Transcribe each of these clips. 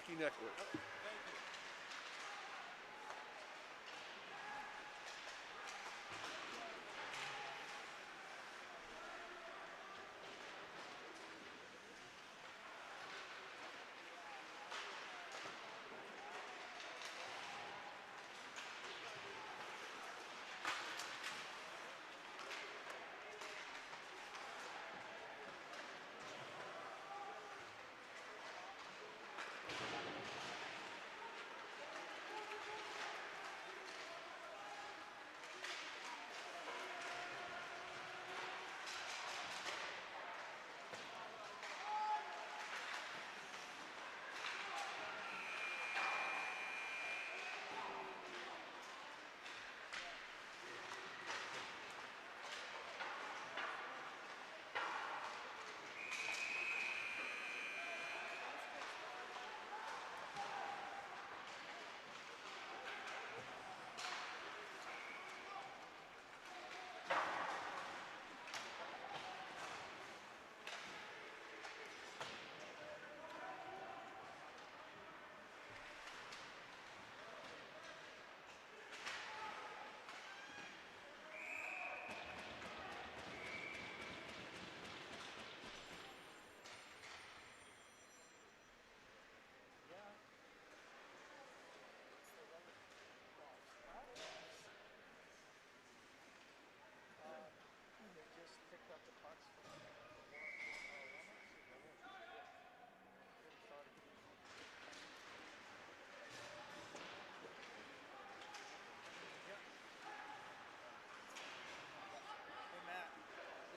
Hockey Network.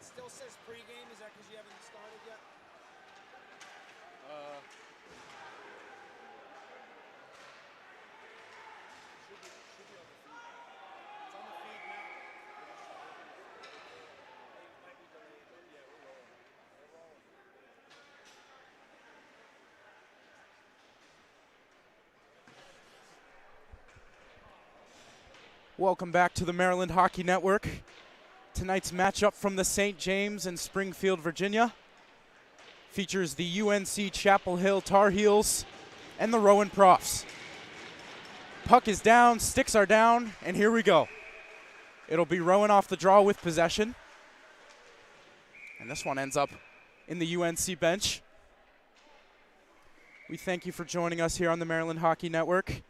Still says pregame. Is that because you haven't started yet? Should be on the feed. It's on the feed now. It might be delayed, but yeah, we're rolling. We're rolling. Welcome back to the Maryland Hockey Network. Tonight's matchup from the St. James and Springfield, Virginia, features the UNC Chapel Hill Tar Heels and the Rowan Profs. Puck is down, sticks are down, and here we go. It'll be Rowan off the draw with possession. And this one ends up in the UNC bench. We thank you for joining us here on the Maryland Hockey Network.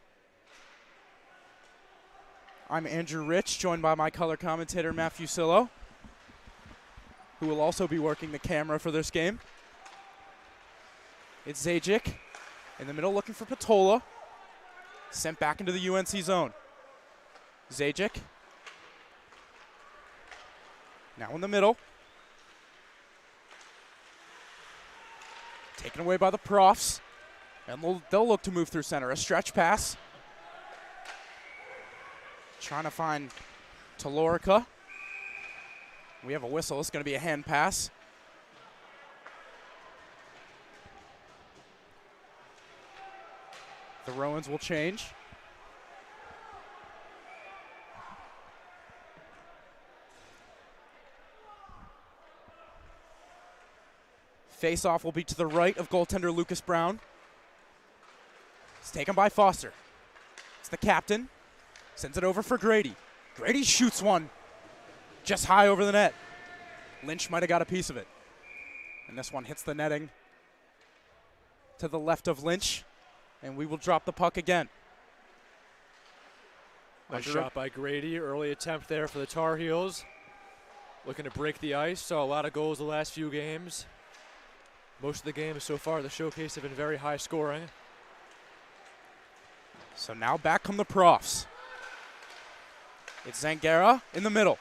I'm Andrew Rich, joined by my color commentator, Matt Fusillo, who will also be working the camera for this game. It's Zajic in the middle looking for Patola. Sent back into the UNC zone. Zajic. Now in the middle. Taken away by the Profs. And they'll look to move through center. A stretch pass. Trying to find Talorica. We have a whistle. It's going to be a hand pass. The Rowans will change. Face-off will be to the right of goaltender Lucas Brown. It's taken by Foster. It's the captain. Sends it over for Grady. Grady shoots one just high over the net. Lynch might have got a piece of it. And this one hits the netting to the left of Lynch. And we will drop the puck again. Nice shot by Grady. Early attempt there for the Tar Heels. Looking to break the ice. Saw a lot of goals the last few games. Most of the games so far, the Showcase, have been very high scoring. So now back come the Profs. It's Zangara in the middle.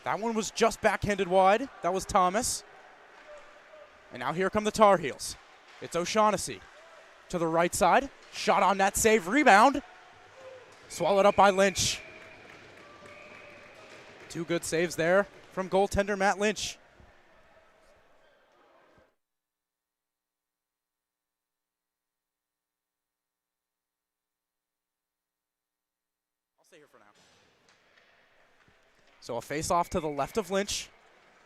That one was just backhanded wide. That was Thomas. And now here come the Tar Heels. It's O'Shaughnessy to the right side. Shot on net, save, rebound. Swallowed up by Lynch. Two good saves there from goaltender Matt Lynch. I'll stay here for now. So a face-off to the left of Lynch.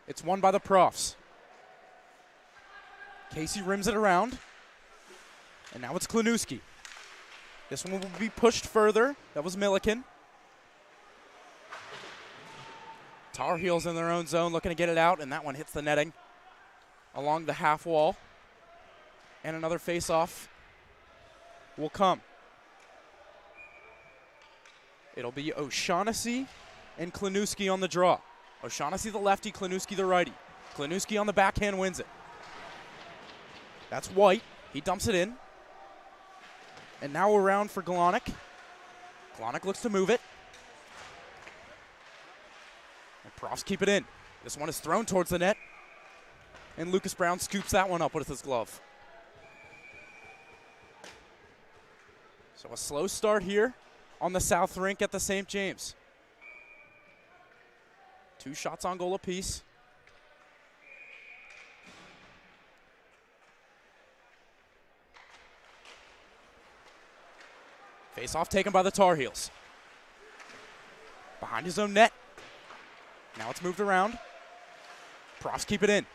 It's won by the Profs. Casey rims it around. And now it's Klinuski. This one will be pushed further. That was Milliken. Tar Heels in their own zone looking to get it out, and that one hits the netting along the half wall. And another face-off will come. It'll be O'Shaughnessy and Klinuski on the draw. O'Shaughnessy the lefty, Klinuski the righty. Klinuski on the backhand wins it. That's White. He dumps it in. And now around for Glonek. Glonek looks to move it. And Profs keep it in. This one is thrown towards the net. And Lucas Brown scoops that one up with his glove. So a slow start here on the south rink at the St. James. 2 shots on goal apiece. Face-off taken by the Tar Heels. Behind his own net. Now it's moved around. Profs keep it in.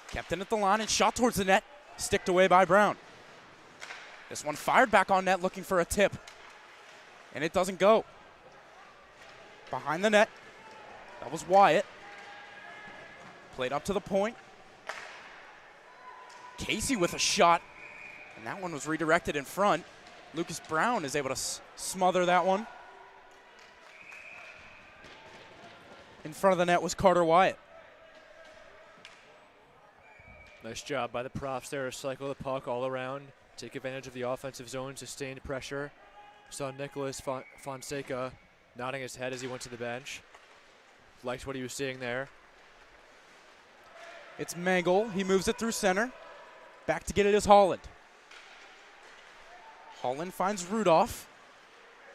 Kept in at the line and shot towards the net. Sticked away by Brown. This one fired back on net looking for a tip. And it doesn't go. Behind the net. That was Wyatt. Played up to the point. Casey with a shot. And that one was redirected in front. Lucas Brown is able to smother that one. In front of the net was Carter Wyatt. Nice job by the Profs there to cycle the puck all around, take advantage of the offensive zone, sustained pressure. Saw Nicholas Fonseca nodding his head as he went to the bench. Liked what he was seeing there. It's Mangle. He moves it through center. Back to get it is Holland. Holland finds Rudolph,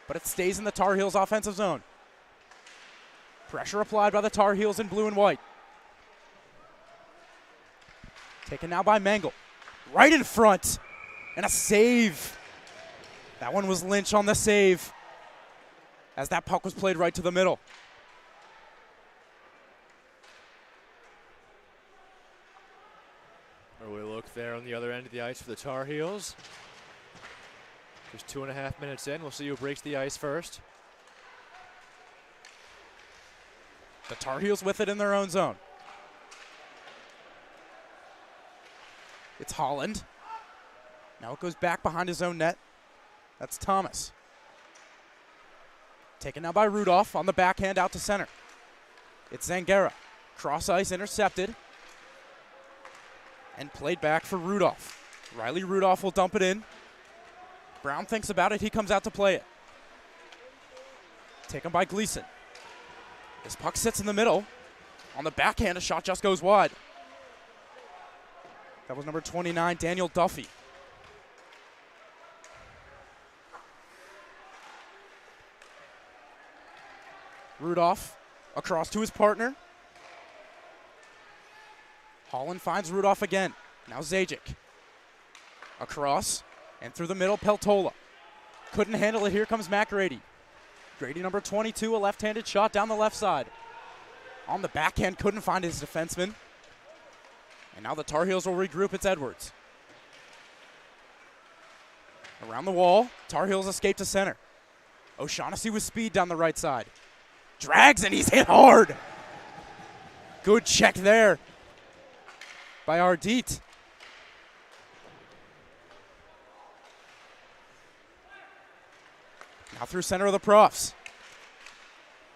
but it stays in the Tar Heels offensive zone. Pressure applied by the Tar Heels in blue and white. Taken now by Mangle. Right in front. And a save. That one was Lynch on the save as that puck was played right to the middle. Early look there on the other end of the ice for the Tar Heels. Just 2.5 minutes in. We'll see who breaks the ice first. The Tar Heels with it in their own zone. It's Holland. Now it goes back behind his own net. That's Thomas. Taken now by Rudolph on the backhand out to center. It's Zangara. Cross ice intercepted. And played back for Rudolph. Riley Rudolph will dump it in. Brown thinks about it. He comes out to play it. Taken by Gleason. This puck sits in the middle. On the backhand, a shot just goes wide. That was number 29, Daniel Duffy. Rudolph across to his partner. Holland finds Rudolph again. Now Zajic. Across and through the middle, Peltola. Couldn't handle it. Here comes Matt Grady. Grady, number 22, a left-handed shot down the left side. On the backhand, couldn't find his defenseman. And now the Tar Heels will regroup. It's Edwards. Around the wall, Tar Heels escape to center. O'Shaughnessy with speed down the right side. Drags and he's hit hard. Good check there by Ardit. Now through center of the Profs.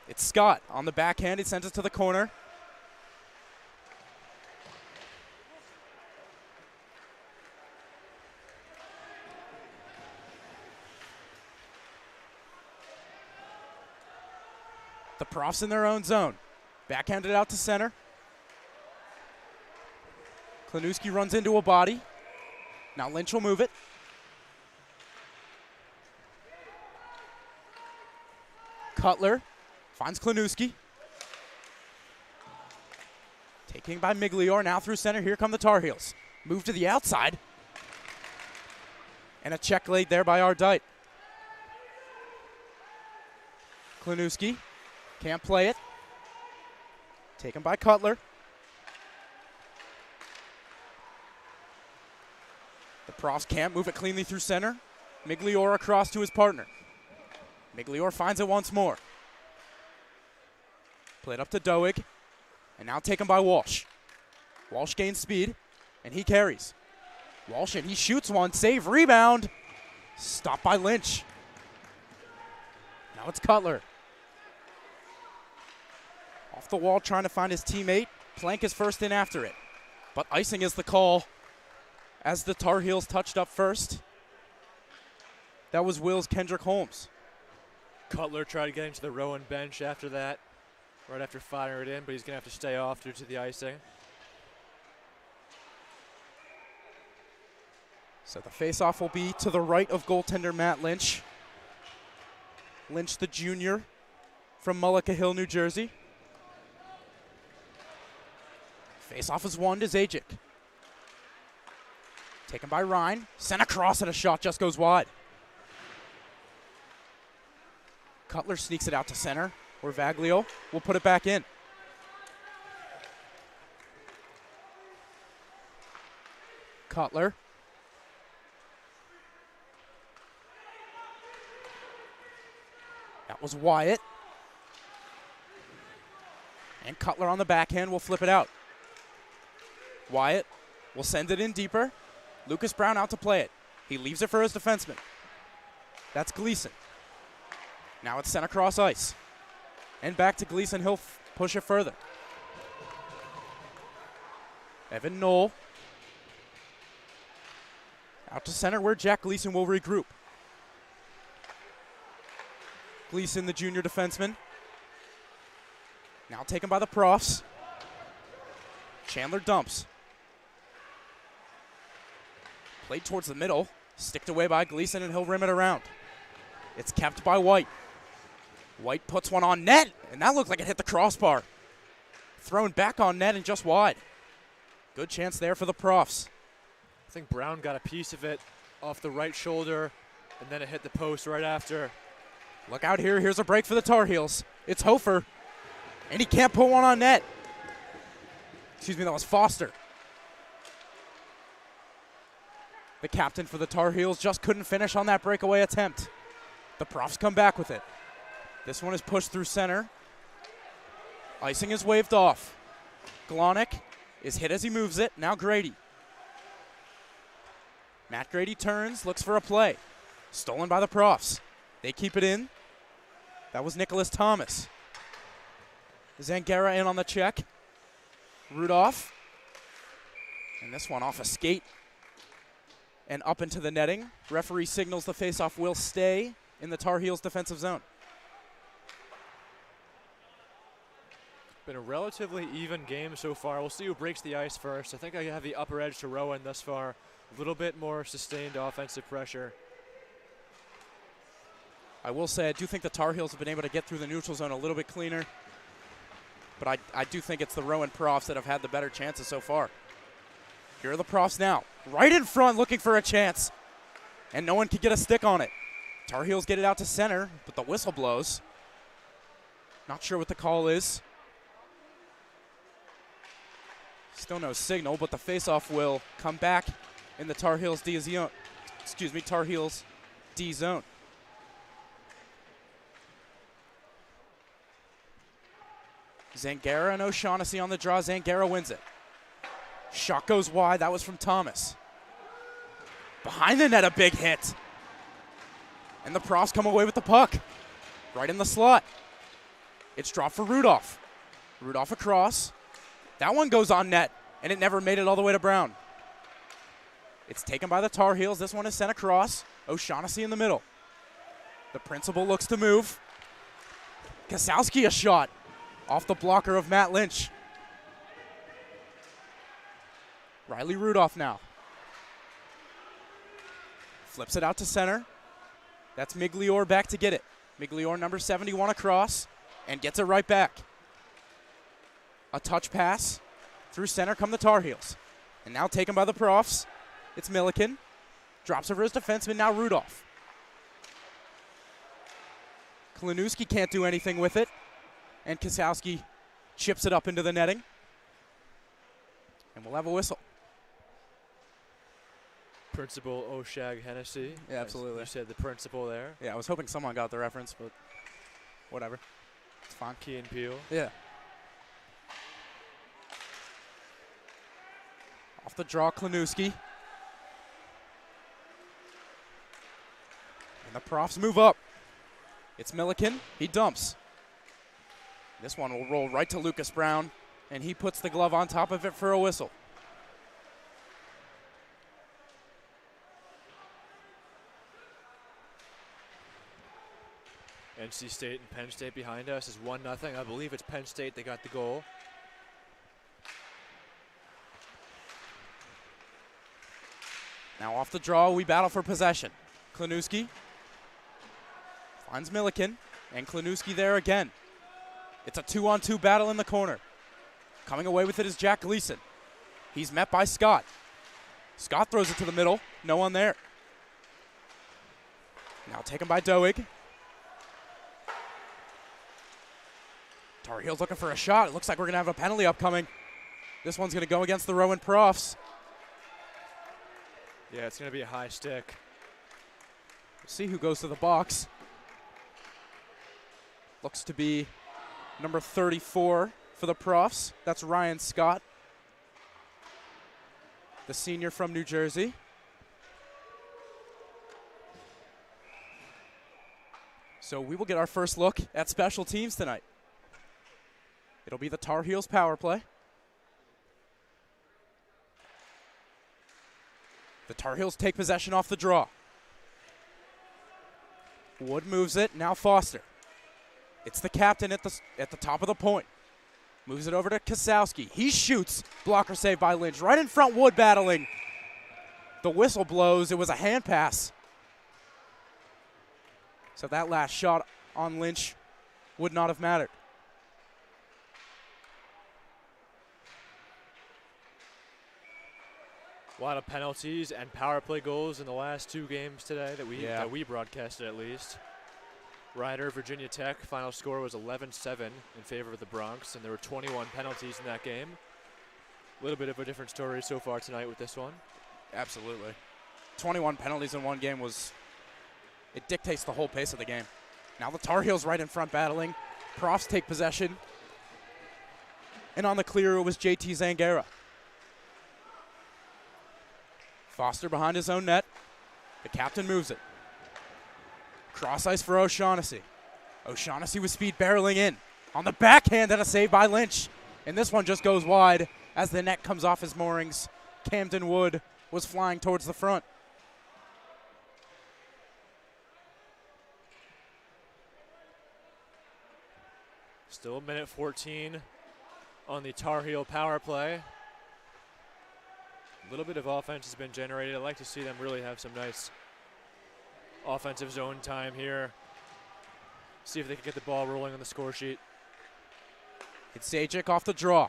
It's Scott on the backhand. He sends it to the corner. The Profs in their own zone. Backhanded out to center. Klinuski runs into a body. Now Lynch will move it. Cutler finds Klinuski. Taking by Miglior, now through center. Here come the Tar Heels. Move to the outside. And a check laid there by Ardite. Klinuski can't play it. Taken by Cutler. The Profs can't move it cleanly through center. Migliore across to his partner. Migliore finds it once more. Played up to Doig, and now taken by Walsh. Walsh gains speed, and he carries. Walsh, and he shoots one. Save, rebound. Stopped by Lynch. Now it's Cutler. Off the wall trying to find his teammate. Plank is first in after it. But icing is the call as the Tar Heels touched up first. That was Will's Kendrick Holmes. Cutler tried to get into the Rowan bench after that, right after firing it in, but he's going to have to stay off due to the icing. So the faceoff will be to the right of goaltender Matt Lynch. Lynch, the junior from Mullica Hill, New Jersey. Faceoff is won to Zajic. Taken by Ryan. Sent across, and a shot just goes wide. Cutler sneaks it out to center, where Vaglio will put it back in. Cutler. That was Wyatt. And Cutler on the backhand will flip it out. Wyatt will send it in deeper. Lucas Brown out to play it. He leaves it for his defenseman. That's Gleason. Now it's sent across ice. And back to Gleason. He'll push it further. Evan Knoll. Out to center where Jack Gleason will regroup. Gleason, the junior defenseman. Now taken by the Profs. Chandler dumps. Played towards the middle. Sticked away by Gleason, and he'll rim it around. It's kept by White. White puts one on net, and that looked like it hit the crossbar. Thrown back on net and just wide. Good chance there for the Profs. I think Brown got a piece of it off the right shoulder, and then it hit the post right after. Look out here. Here's a break for the Tar Heels. It's Hofer, and he can't put one on net. Excuse me, that was Foster. The captain for the Tar Heels just couldn't finish on that breakaway attempt. The Profs come back with it. This one is pushed through center. Icing is waved off. Glonick is hit as he moves it. Now Grady. Matt Grady turns, looks for a play. Stolen by the Profs. They keep it in. That was Nicholas Thomas. Zangara in on the check. Rudolph. And this one off a skate and up into the netting. Referee signals the faceoff will stay in the Tar Heels defensive zone. Been a relatively even game so far. We'll see who breaks the ice first. I think I have the upper edge to Rowan thus far. A little bit more sustained offensive pressure. I will say I do think the Tar Heels have been able to get through the neutral zone a little bit cleaner. But I do think it's the Rowan Profs that have had the better chances so far. Here are the Profs now. Right in front looking for a chance. And no one can get a stick on it. Tar Heels get it out to center, but the whistle blows. Not sure what the call is. Still no signal, but the faceoff will come back in the Tar Heels D zone. Tar Heels D zone. Zangara and O'Shaughnessy on the draw. Zangara wins it. Shot goes wide. That was from Thomas. Behind the net, a big hit. And the Profs come away with the puck. Right in the slot. It's dropped for Rudolph. Rudolph across. That one goes on net, and it never made it all the way to Brown. It's taken by the Tar Heels. This one is sent across. O'Shaughnessy in the middle. The principal looks to move. Kasowski a shot off the blocker of Matt Lynch. Riley Rudolph now. Flips it out to center. That's Migliore back to get it. Migliore, number 71, across, and gets it right back. A touch pass. Through center come the Tar Heels. And now taken by the Profs. It's Milliken. Drops over his defenseman, now Rudolph. Klinowski can't do anything with it. And Kasowski chips it up into the netting. And we'll have a whistle. Principal Oshag Hennessy. Yeah, absolutely. You said the principal there. Yeah, I was hoping someone got the reference, but whatever. It's fine. Key and Peele. Yeah. Off the draw, Klanuski. And the Profs move up. It's Milliken. He dumps. This one will roll right to Lucas Brown, and he puts the glove on top of it for a whistle. NC State and Penn State behind us is 1-0. I believe it's Penn State that got the goal. Now off the draw, we battle for possession. Klanuski finds Milliken, and Klanuski there again. It's a 2-on-2 battle in the corner. Coming away with it is Jack Gleason. He's met by Scott. Scott throws it to the middle. No one there. Now taken by Doig. Tar Heels looking for a shot. It looks like we're going to have a penalty upcoming. This one's going to go against the Rowan Profs. Yeah, it's going to be a high stick. We'll see who goes to the box. Looks to be number 34 for the Profs. That's Ryan Scott, the senior from New Jersey. So we will get our first look at special teams tonight. It'll be the Tar Heels power play. The Tar Heels take possession off the draw. Wood moves it, now Foster. It's the captain at the top of the point. Moves it over to Kasowski. He shoots. Blocker save by Lynch. Right in front, Wood battling. The whistle blows. It was a hand pass. So that last shot on Lynch would not have mattered. A lot of penalties and power play goals in the last two games today that we broadcasted at least. Ryder, Virginia Tech, final score was 11-7 in favor of the Bronx, and there were 21 penalties in that game. A little bit of a different story so far tonight with this one. Absolutely. 21 penalties in one game it dictates the whole pace of the game. Now the Tar Heels right in front battling. Profs take possession. And on the clear, it was JT Zangara. Foster behind his own net. The captain moves it. Cross ice for O'Shaughnessy. O'Shaughnessy with speed barreling in. On the backhand and a save by Lynch. And this one just goes wide as the net comes off his moorings. Camden Wood was flying towards the front. Still a minute 14 on the Tar Heel power play. A little bit of offense has been generated. I'd like to see them really have some nice offensive zone time here. See if they can get the ball rolling on the score sheet. It's Zajic off the draw.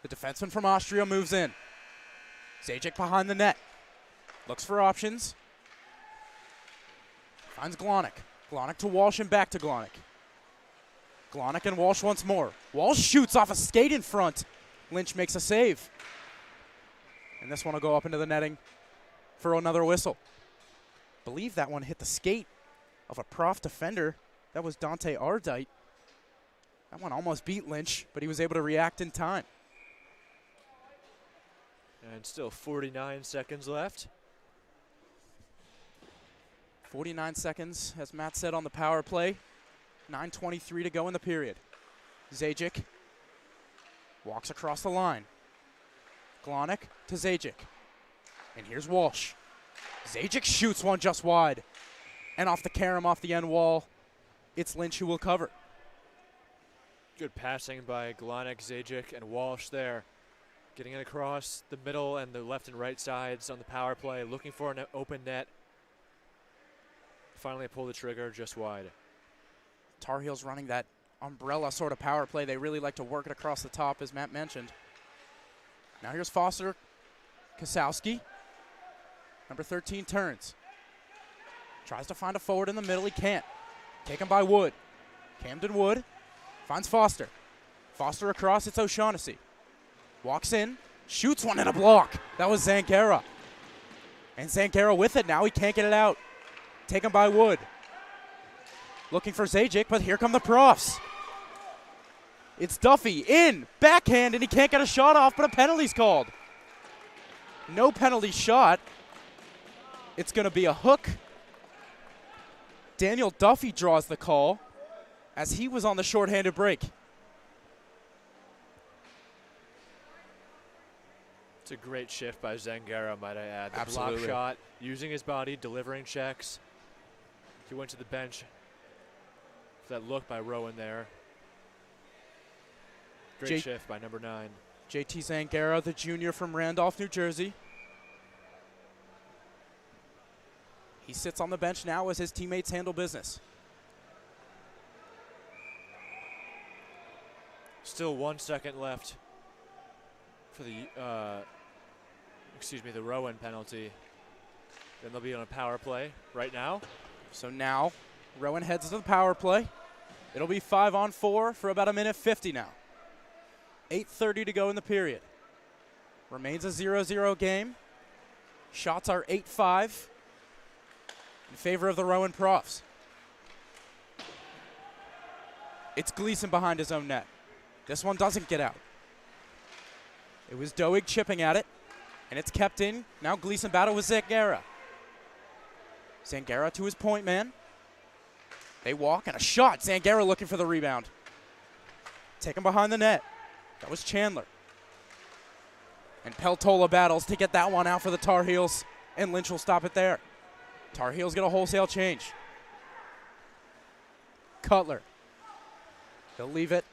The defenseman from Austria moves in. Zajic behind the net. Looks for options. Finds Glonick. Glonick to Walsh and back to Glonick. Glonick and Walsh once more. Walsh shoots off a skate in front. Lynch makes a save. And this one will go up into the netting for another whistle. Believe that one hit the skate of a Prof defender. That was Dante Ardite. That one almost beat Lynch, but he was able to react in time. And still 49 seconds left. 49 seconds, as Matt said, on the power play. 9:23 to go in the period. Zajic walks across the line. Glonick to Zajic. And here's Walsh. Zajic shoots one just wide. And off the carom, off the end wall, it's Lynch who will cover. Good passing by Glonick, Zajic, and Walsh there. Getting it across the middle and the left and right sides on the power play, looking for an open net. Finally pull the trigger just wide. Tar Heels running that umbrella sort of power play. They really like to work it across the top, as Matt mentioned. Now here's Foster. Kasowski. Number 13 turns. Tries to find a forward in the middle. He can't. Taken by Wood. Camden Wood finds Foster. Foster across, it's O'Shaughnessy. Walks in, shoots one and a block. That was Zangara. And Zangara with it now, he can't get it out. Taken by Wood. Looking for Zajic, but here come the Profs. It's Duffy in, backhand, and he can't get a shot off, but a penalty's called. No penalty shot. It's going to be a hook. Daniel Duffy draws the call as he was on the shorthanded break. It's a great shift by Zangara, might I add. The Absolutely. block shot, using his body, delivering checks. He went to the bench for that look by Rowan there. Great shift by number 9. JT Zangara, the junior from Randolph, New Jersey. He sits on the bench now as his teammates handle business. Still 1 second left for the, the Rowan penalty. Then they'll be on a power play right now. So now, Rowan heads to the power play. It'll be 5-on-4 for about 1:50 now. 8:30 to go in the period. Remains a 0-0 game. Shots are 8-5 in favor of the Rowan Profs. It's Gleason behind his own net. This one doesn't get out. It was Doig chipping at it, and it's kept in. Now Gleason battle with Zangara. Zangara to his point man. They walk, and a shot. Zangara looking for the rebound. Taken behind the net. That was Chandler. And Peltola battles to get that one out for the Tar Heels, and Lynch will stop it there. Tar Heels get a wholesale change. Cutler. He'll leave it.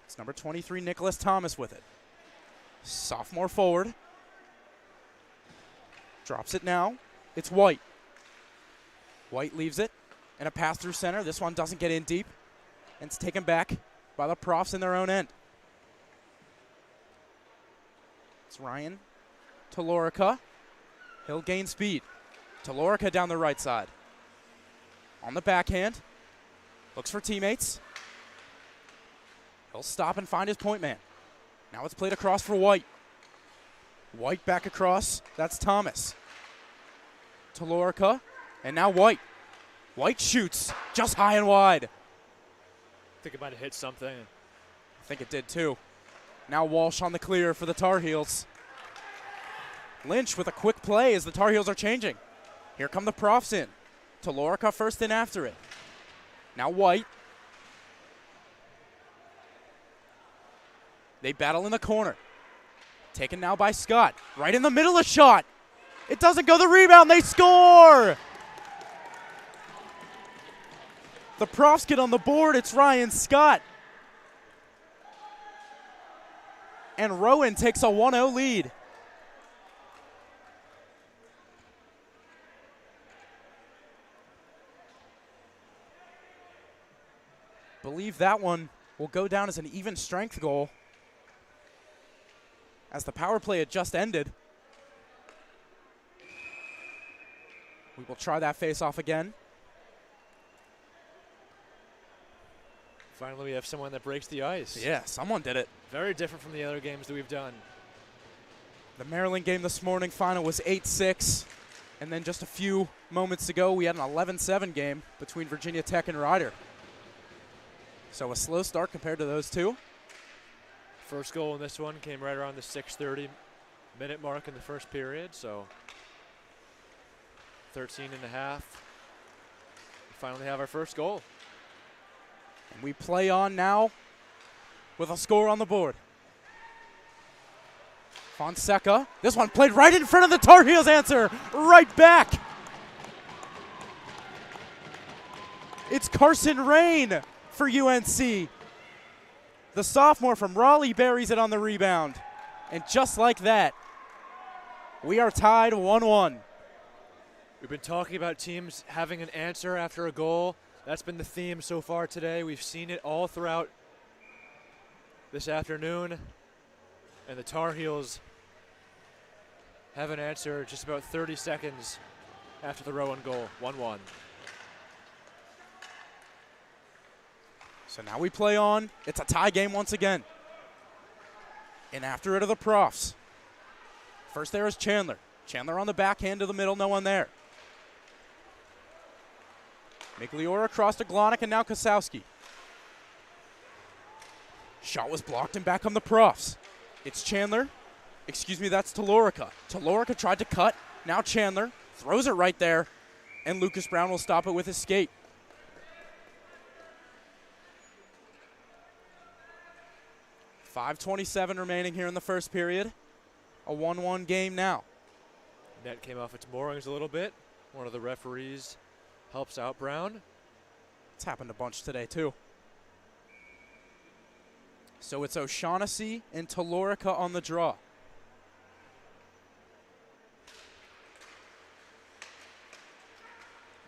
It's number 23, Nicholas Thomas with it. Sophomore forward. Drops it now. It's White. White leaves it, and a pass through center. This one doesn't get in deep, and it's taken back by the Profs in their own end. It's Ryan to Lorica. He'll gain speed. To Lorica down the right side. On the backhand. Looks for teammates. He'll stop and find his point man. Now it's played across for White. White back across. That's Thomas. To Lorica. And now White. White shoots just high and wide. I think it might have hit something. I think it did too. Now Walsh on the clear for the Tar Heels. Lynch with a quick play as the Tar Heels are changing. Here come the Profs in. To Lorica first in after it. Now White. They battle in the corner. Taken now by Scott. Right in the middle of shot. It doesn't go the rebound. They score! The Profs get on the board. It's Ryan Scott. And Rowan takes a 1-0 lead. Believe that one will go down as an even strength goal, as the power play had just ended. We will try that face-off again. Finally, we have someone that breaks the ice. Yeah, someone did it. Very different from the other games that we've done. The Maryland game this morning final was 8-6. And then just a few moments ago, we had an 11-7 game between Virginia Tech and Rider. So a slow start compared to those two. First goal in this one came right around the 6:30 minute mark in the first period, so 13 and a half. We finally have our first goal. And we play on now with a score on the board. Fonseca. This one played right in front of the Tar Heels answer. Right back. It's Carson Rain for UNC. The sophomore from Raleigh buries it on the rebound. And just like that, we are tied 1-1. We've been talking about teams having an answer after a goal. That's been the theme so far today. We've seen it all throughout this afternoon. And the Tar Heels have an answer just about 30 seconds after the Rowan goal, 1-1. So now we play on. It's a tie game once again. And after it are the Profs. First there is Chandler. Chandler on the backhand to the middle, no one there. Migliore across to Glonick and now Kosowski. Shot was blocked and back come the Profs. It's Chandler. Excuse me, that's Talorica. Talorica tried to cut. Now Chandler throws it right there. And Lucas Brown will stop it with his skate. .5:27 remaining here in the first period. A 1-1 game now. Net came off its moorings a little bit. One of the referees helps out Brown. It's happened a bunch today too. So it's O'Shaughnessy and Talorica on the draw.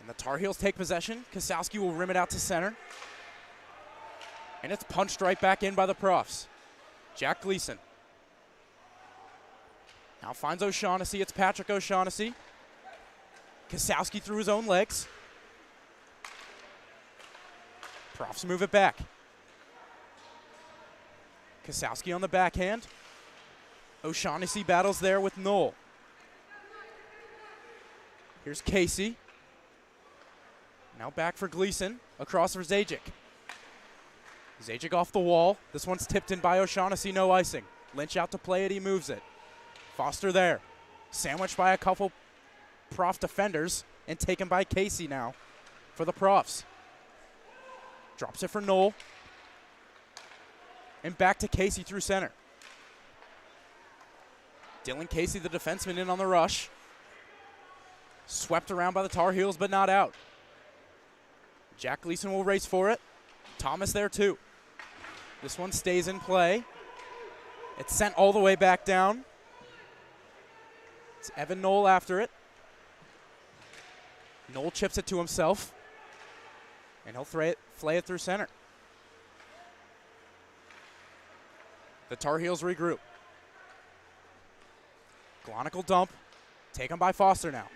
And the Tar Heels take possession. Kosowski will rim it out to center. And it's punched right back in by the Profs. Jack Gleason. Now finds O'Shaughnessy. It's Patrick O'Shaughnessy. Kosowski through his own legs. Profs move it back. Kosowski on the backhand. O'Shaughnessy battles there with Knoll. Here's Casey. Now back for Gleason. Across for Zajic. Zajic off the wall. This one's tipped in by O'Shaughnessy, no icing. Lynch out to play it, he moves it. Foster there. Sandwiched by a couple Prof defenders and taken by Casey now for the Profs. Drops it for Knoll. And back to Casey through center. Dylan Casey, the defenseman, in on the rush. Swept around by the Tar Heels, but not out. Jack Gleason will race for it. Thomas there too. This one stays in play. It's sent all the way back down. It's Evan Knoll after it. Knoll chips it to himself. And he'll flay it through center. The Tar Heels regroup. Glonick will dump. Taken by Foster now.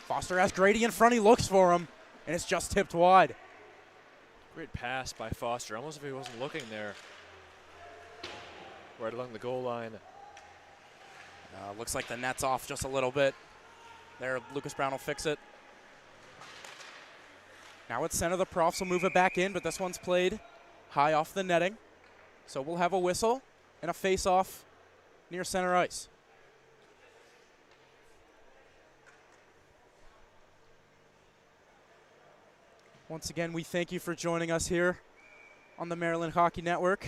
Foster has Grady in front. He looks for him. And it's just tipped wide. Great pass by Foster. Almost if he wasn't looking there. Right along the goal line. Looks like the net's off just a little bit. There, Lucas Brown will fix it. Now at center, the Profs will move it back in, but this one's played high off the netting. So we'll have a whistle and a face-off near center ice. Once again, we thank you for joining us here on the Maryland Hockey Network.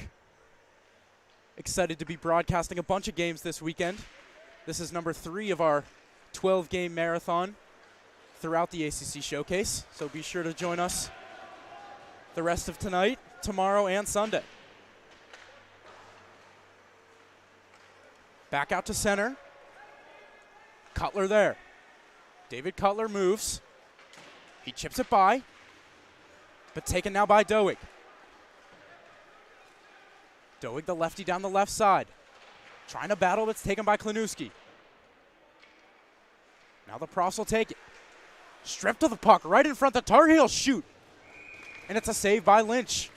Excited to be broadcasting a bunch of games this weekend. This is number 3 of our 12-game marathon throughout the ACC Showcase. So be sure to join us the rest of tonight, tomorrow, and Sunday. Back out to center. Cutler there. David Cutler moves. He chips it by, but taken now by Doig. Doig, the lefty down the left side. Trying to battle, but it's taken by Klinuski. Now the Profs will take it. Stripped of the puck right in front. The Tar Heels shoot. And it's a save by Lynch.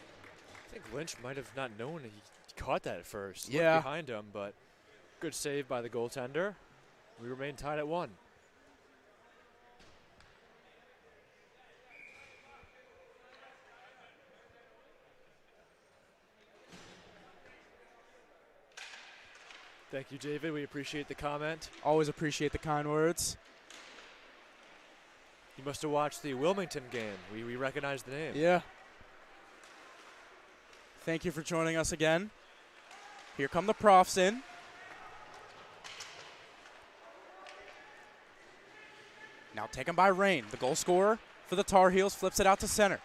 I think Lynch might have not known he caught that at first. Yeah. Looked behind him, but good save by the goaltender. We remain tied at 1. Thank you, David. We appreciate the comment. Always appreciate the kind words. You must have watched the Wilmington game. We recognize the name. Yeah. Thank you for joining us again. Here come the Profs in. Now taken by Rain. The goal scorer for the Tar Heels flips it out to center.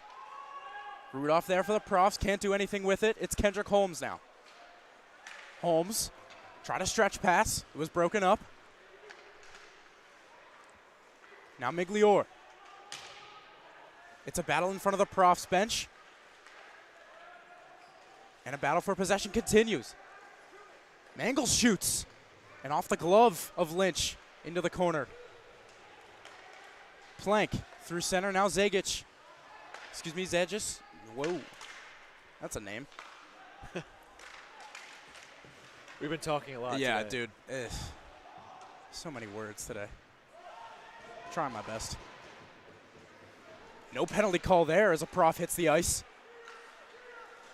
Rudolph there for the Profs. Can't do anything with it. It's Kendrick Holmes now. Holmes. Try to stretch pass. It was broken up. Now Migliore. It's a battle in front of the Profs bench. And a battle for possession continues. Mangles shoots. And off the glove of Lynch into the corner. Plank through center. Now Zagic. Excuse me, Zagis. Whoa. That's a name. We've been talking a lot Yeah, today. dude. Ugh. So many words today. Trying my best. No penalty call there as a prof hits the ice.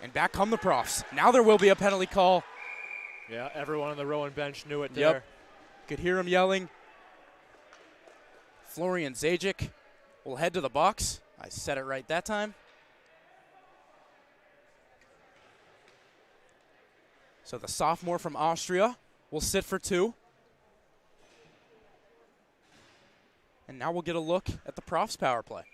And back come the profs. Now there will be a penalty call. Yeah, everyone on the Rowan bench knew it Yep. there. Could hear him yelling. Florian Zajic will head to the box. I said it right that time. So the sophomore from Austria will sit for 2. And now we'll get a look at the Profs power play.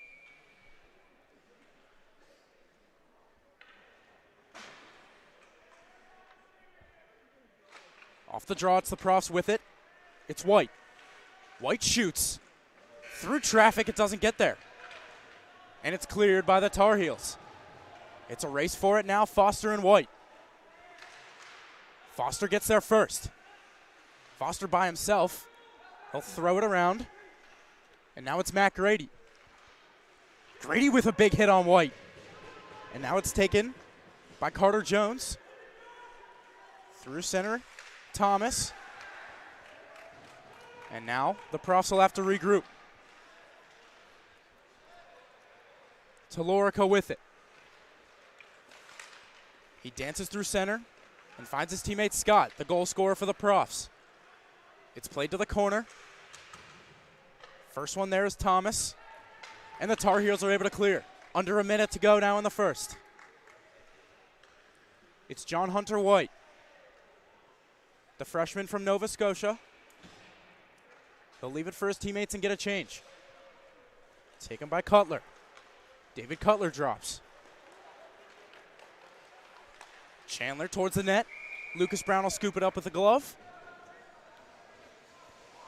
Off the draw, it's the Profs with it. It's White. White shoots. Through traffic, it doesn't get there. And it's cleared by the Tar Heels. It's a race for it now, Foster and White. Foster gets there first. Foster by himself. He'll throw it around. And now it's Matt Grady. Grady with a big hit on White. And now it's taken by Carter Jones. Through center, Thomas. And now the Profs will have to regroup. Talorica with it. He dances through center and finds his teammate Scott, the goal scorer for the Profs. It's played to the corner. First one there is Thomas. And the Tar Heels are able to clear. Under a minute to go now in the first. It's John Hunter White, the freshman from Nova Scotia. He'll leave it for his teammates and get a change. Taken by Cutler. David Cutler drops. Chandler towards the net. Lucas Brown will scoop it up with a glove.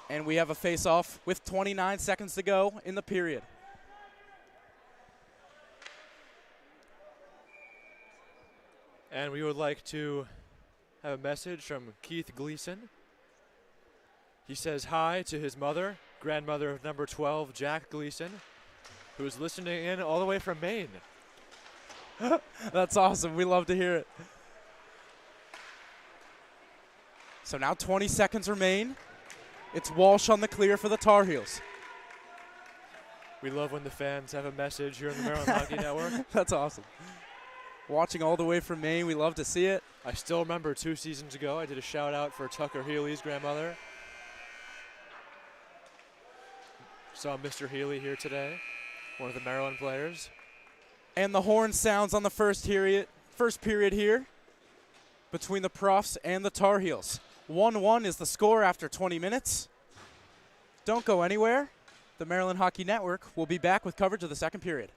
And we have a face-off with 29 seconds to go in the period. And we would like to have a message from Keith Gleason. He says hi to his mother, grandmother of number 12, Jack Gleason, who is listening in all the way from Maine. That's awesome. We love to hear it. So now 20 seconds remain. It's Walsh on the clear for the Tar Heels. We love when the fans have a message here on the Maryland Hockey Network. That's awesome. Watching all the way from Maine, we love to see it. I still remember 2 seasons ago, I did a shout out for Tucker Healy's grandmother. Saw Mr. Healy here today, one of the Maryland players. And the horn sounds on the first period here between the Profs and the Tar Heels. 1-1 is the score after 20 minutes. Don't go anywhere. The Maryland Hockey Network will be back with coverage of the second period.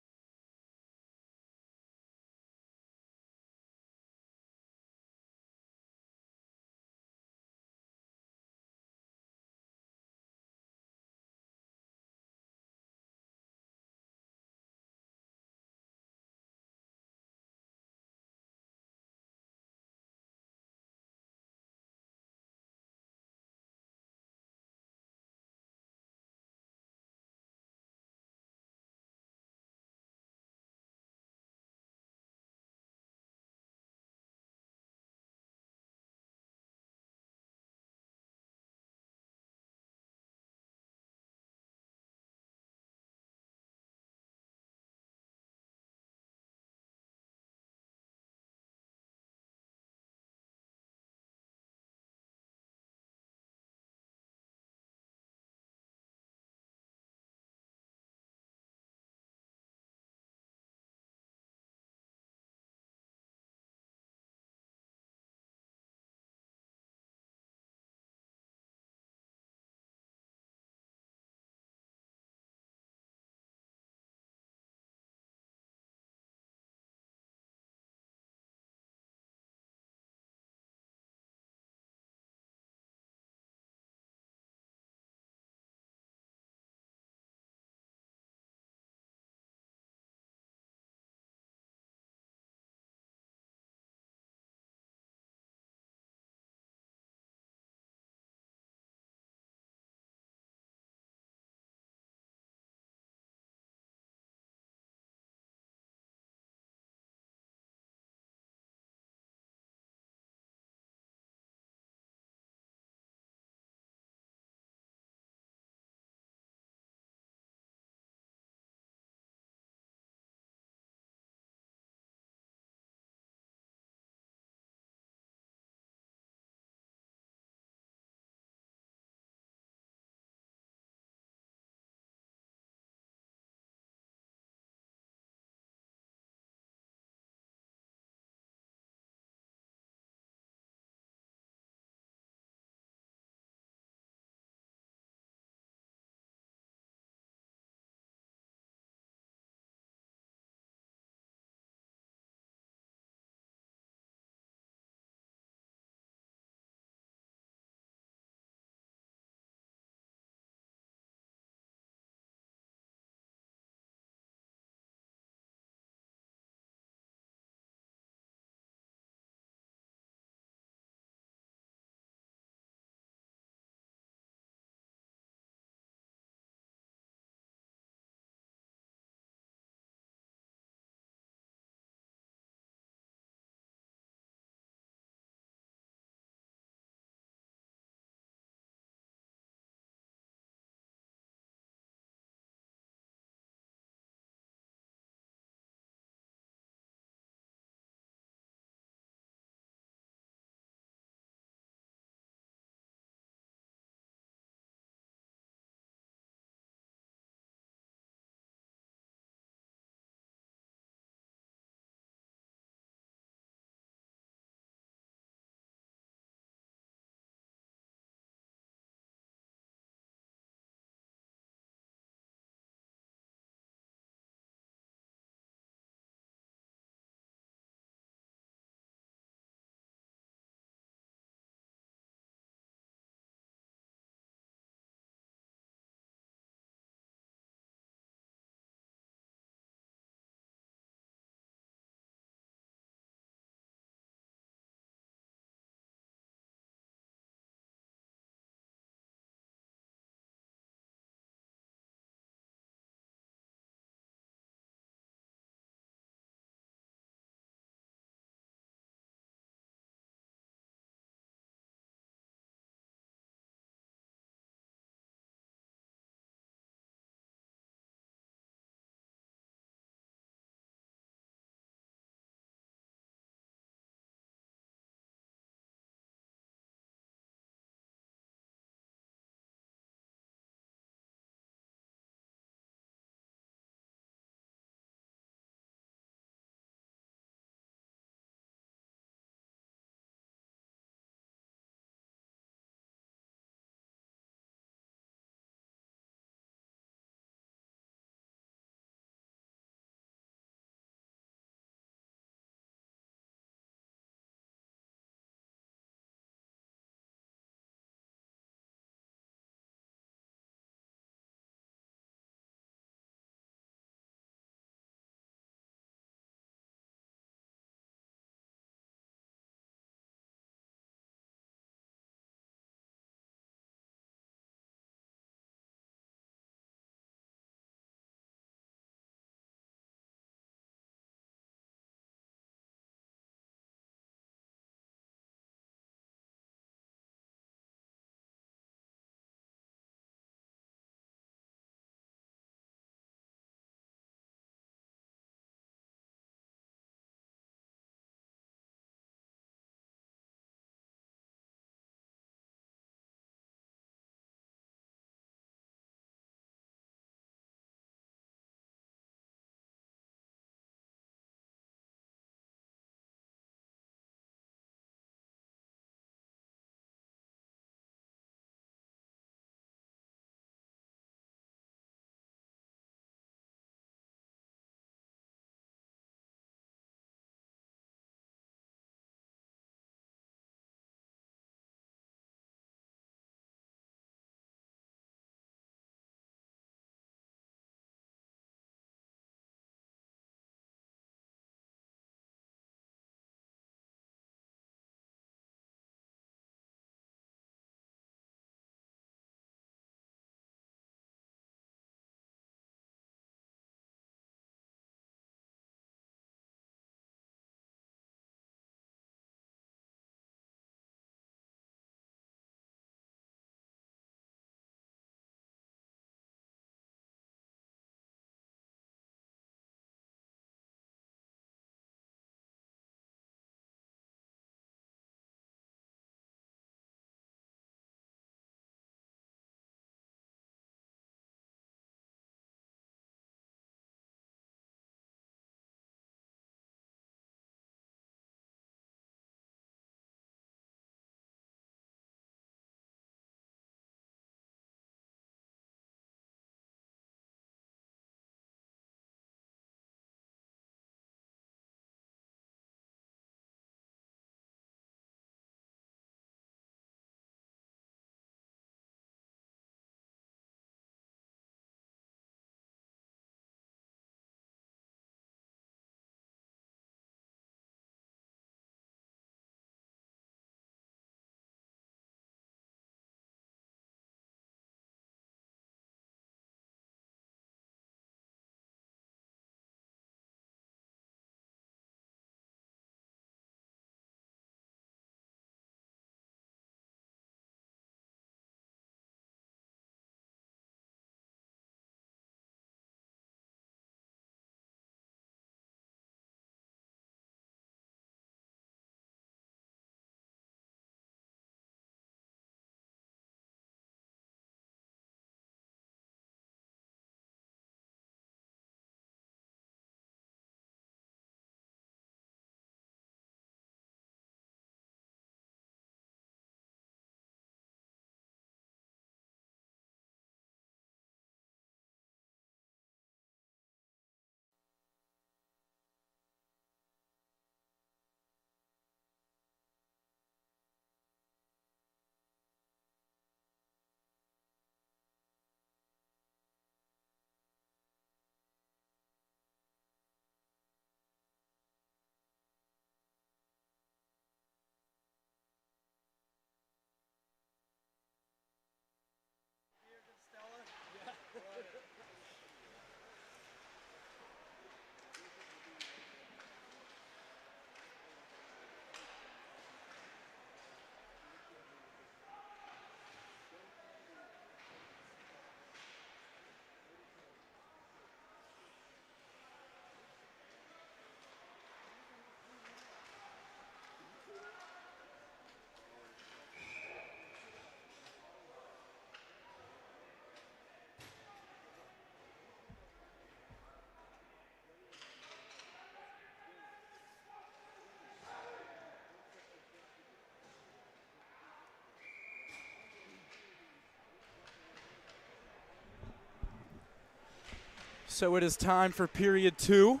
So it is time for period 2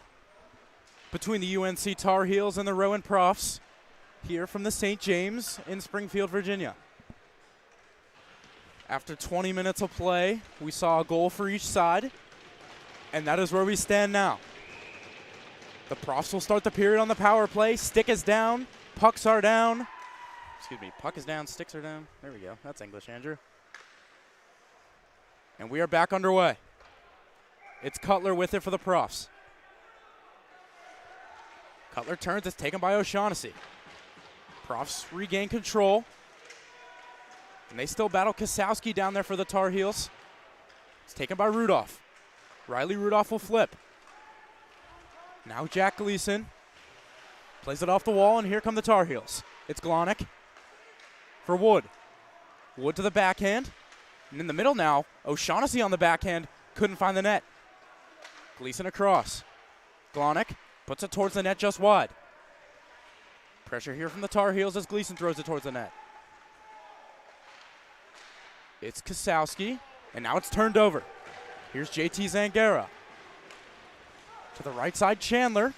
between the UNC Tar Heels and the Rowan Profs here from the St. James in Springfield, Virginia. After 20 minutes of play, we saw a goal for each side, and that is where we stand now. The Profs will start the period on the power play. Stick is down, pucks are down. Excuse me, puck is down, sticks are down. There we go, that's English, Andrew. And we are back underway. It's Cutler with it for the Profs. Cutler turns, it's taken by O'Shaughnessy. Profs regain control. And they still battle Kasowski down there for the Tar Heels. It's taken by Rudolph. Riley Rudolph will flip. Now Jack Gleason plays it off the wall, and here come the Tar Heels. It's Glonick for Wood. Wood to the backhand. And in the middle now, O'Shaughnessy on the backhand. Couldn't find the net. Gleason across. Glonick puts it towards the net just wide. Pressure here from the Tar Heels as Gleason throws it towards the net. It's Kasowski, and now it's turned over. Here's JT Zangara. To the right side, Chandler.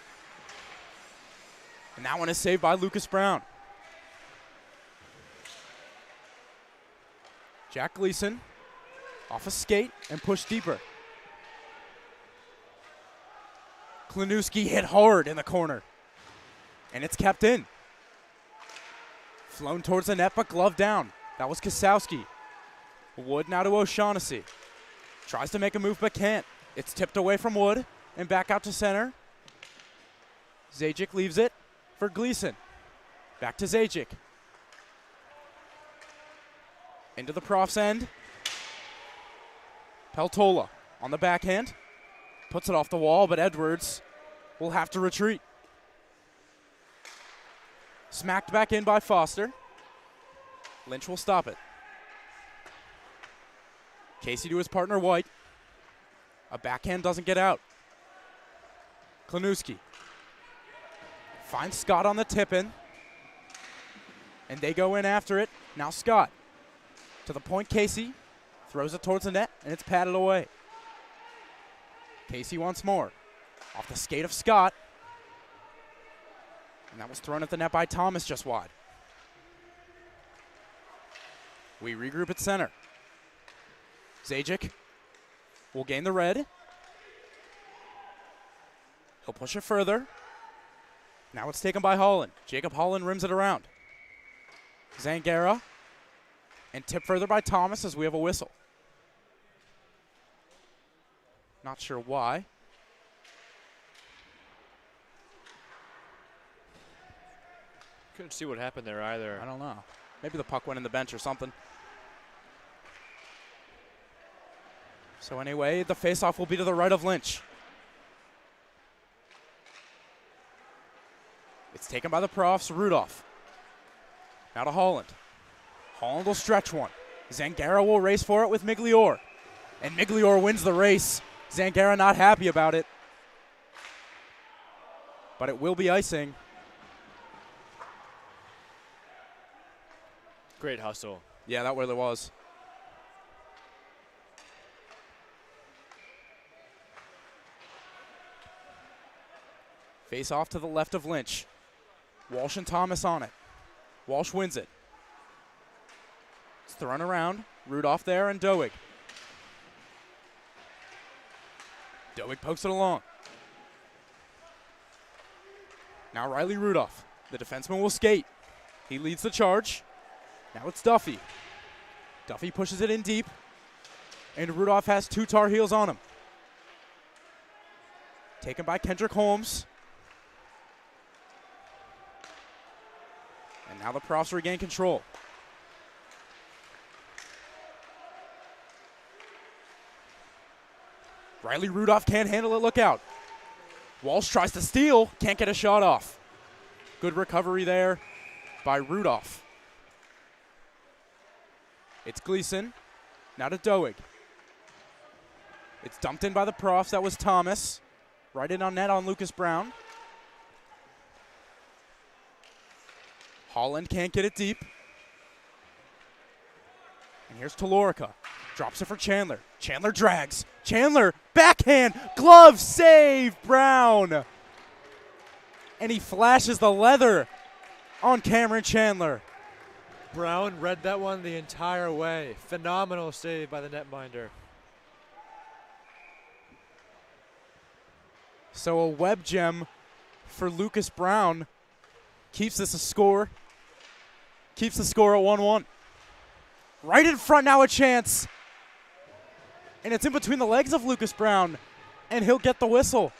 And that one is saved by Lucas Brown. Jack Gleason off a skate and pushed deeper. Klanewski hit hard in the corner. And it's kept in. Flown towards the net, but glove down. That was Kasowski. Wood now to O'Shaughnessy. Tries to make a move, but can't. It's tipped away from Wood and back out to center. Zajic leaves it for Gleason. Back to Zajic. Into the Profs end. Peltola on the backhand. Puts it off the wall, but Edwards will have to retreat. Smacked back in by Foster. Lynch will stop it. Casey to his partner White. A backhand doesn't get out. Klanewski finds Scott on the tip-in. And they go in after it. Now Scott to the point. Casey throws it towards the net, and it's patted away. Casey once more. Off the skate of Scott. And that was thrown at the net by Thomas just wide. We regroup at center. Zajic will gain the red. He'll push it further. Now it's taken by Holland. Jacob Holland rims it around. Zangara. And tipped further by Thomas as we have a whistle. Not sure why. Couldn't see what happened there either. I don't know. Maybe the puck went in the bench or something. So anyway, the faceoff will be to the right of Lynch. It's taken by the Profs, Rudolph. Now to Holland. Holland will stretch one. Zangara will race for it with Migliore. And Migliore wins the race. Zangara not happy about it. But it will be icing. Great hustle. Yeah, that really was. Face off to the left of Lynch. Walsh and Thomas on it. Walsh wins it. It's thrown around. Rudolph there and Doig. Doig pokes it along. Now Riley Rudolph. The defenseman will skate. He leads the charge. Now it's Duffy. Duffy pushes it in deep. And Rudolph has two Tar Heels on him. Taken by Kendrick Holmes. And now the Profs regain control. Riley Rudolph can't handle it, look out. Walsh tries to steal, can't get a shot off. Good recovery there by Rudolph. It's Gleason, now to Doig. It's dumped in by the Profs, that was Thomas. Right in on net on Lucas Brown. Holland can't get it deep. And here's Talorica. Drops it for Chandler. Chandler drags. Chandler, backhand, glove save, Brown. And he flashes the leather on Cameron Chandler. Brown read that one the entire way. Phenomenal save by the netminder. So a web gem for Lucas Brown keeps this a score. Keeps the score at 1-1. Right in front now, a chance. And it's in between the legs of Lucas Brown, and he'll get the whistle.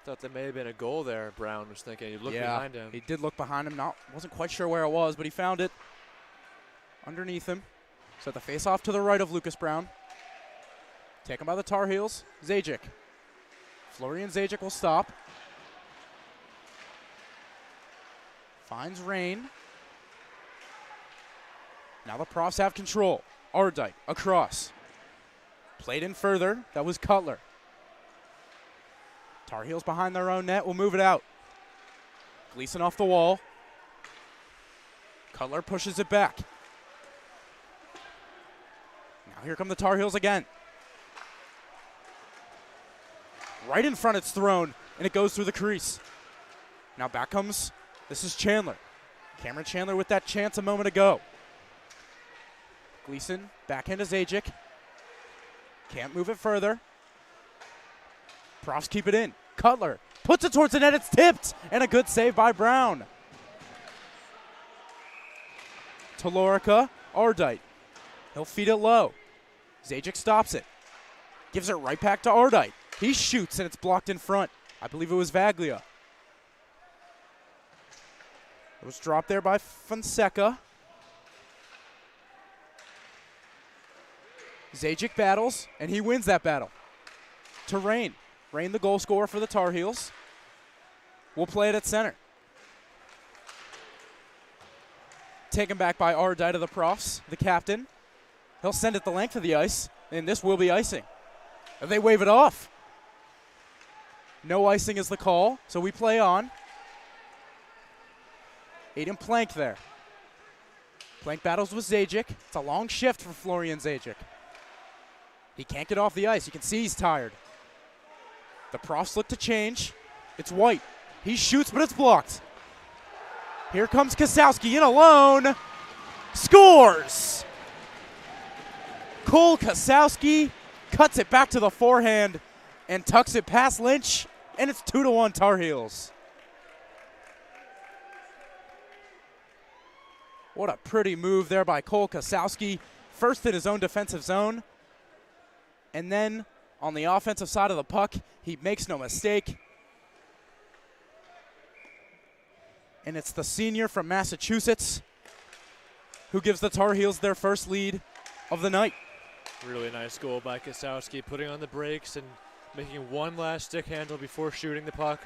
Thought there may have been a goal there, Brown was thinking. He looked behind him. He did look behind him. Wasn't quite sure where it was, but he found it underneath him. So the face-off to the right of Lucas Brown. Taken by the Tar Heels. Zajic. Florian Zajic will stop. Finds Rain. Now the Profs have control. Ardite across. Played in further. That was Cutler. Tar Heels behind their own net will move it out. Gleason off the wall. Cutler pushes it back. Now here come the Tar Heels again. Right in front it's thrown, and it goes through the crease. Now back comes, this is Chandler. Cameron Chandler with that chance a moment ago. Gleason, backhand to Zajic. Can't move it further. Profs keep it in. Cutler puts it towards the net, it's tipped, and a good save by Brown. To Lorica, Ardite. He'll feed it low. Zajic stops it. Gives it right back to Ardite. He shoots, and it's blocked in front. I believe it was Vaglia. It was dropped there by Fonseca. Zajic battles, and he wins that battle. To Rain. Rain, the goal scorer for the Tar Heels. We'll play it at center. Taken back by Ardite of the Profs, the captain. He'll send it the length of the ice, and this will be icing. They wave it off. No icing is the call, so we play on. Aiden Plank there. Plank battles with Zajic. It's a long shift for Florian Zajic. He can't get off the ice. You can see he's tired. The Profs look to change. It's White. He shoots, but it's blocked. Here comes Kasowski in alone. Scores! Cole Kasowski cuts it back to the forehand and tucks it past Lynch, and it's 2-1 Tar Heels. What a pretty move there by Cole Kasowski. First in his own defensive zone, and then on the offensive side of the puck, he makes no mistake. And it's the senior from Massachusetts who gives the Tar Heels their first lead of the night. Really nice goal by Kasowski, putting on the brakes and making one last stick handle before shooting the puck.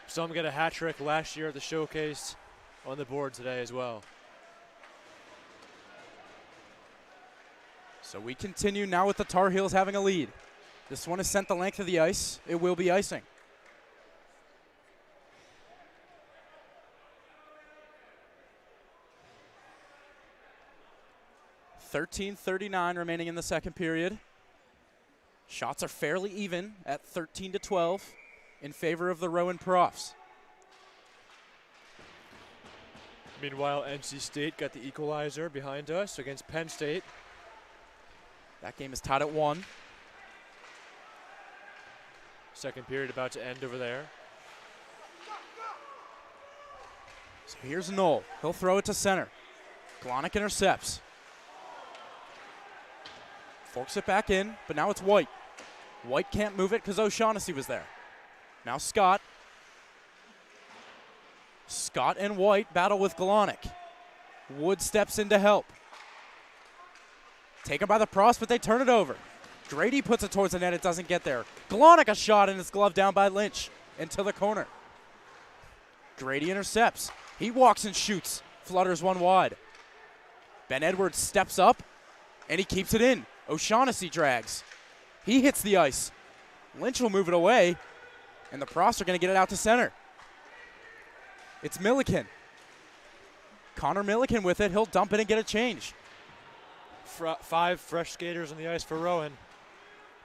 Saw him get a hat trick last year at the Showcase, on the board today as well. So we continue now with the Tar Heels having a lead. This one is sent the length of the ice. It will be icing. .13:39 remaining in the second period. Shots are fairly even at 13-12 in favor of the Rowan Profs. Meanwhile, NC State got the equalizer behind us against Penn State. That game is tied at 1. Second period about to end over there. So here's Knoll. He'll throw it to center. Glonick intercepts. Forks it back in, but now it's White. White can't move it because O'Shaughnessy was there. Now Scott. Scott and White battle with Glonick. Wood steps in to help. Taken by the Profs, but they turn it over. Grady puts it towards the net. It doesn't get there. Glonick a shot, and it's gloved down by Lynch into the corner. Grady intercepts. He walks and shoots. Flutters one wide. Ben Edwards steps up, and he keeps it in. O'Shaughnessy drags. He hits the ice. Lynch will move it away, and the Profs are going to get it out to center. It's Milliken. Connor Milliken with it. He'll dump it and get a change. 5 fresh skaters on the ice for Rowan.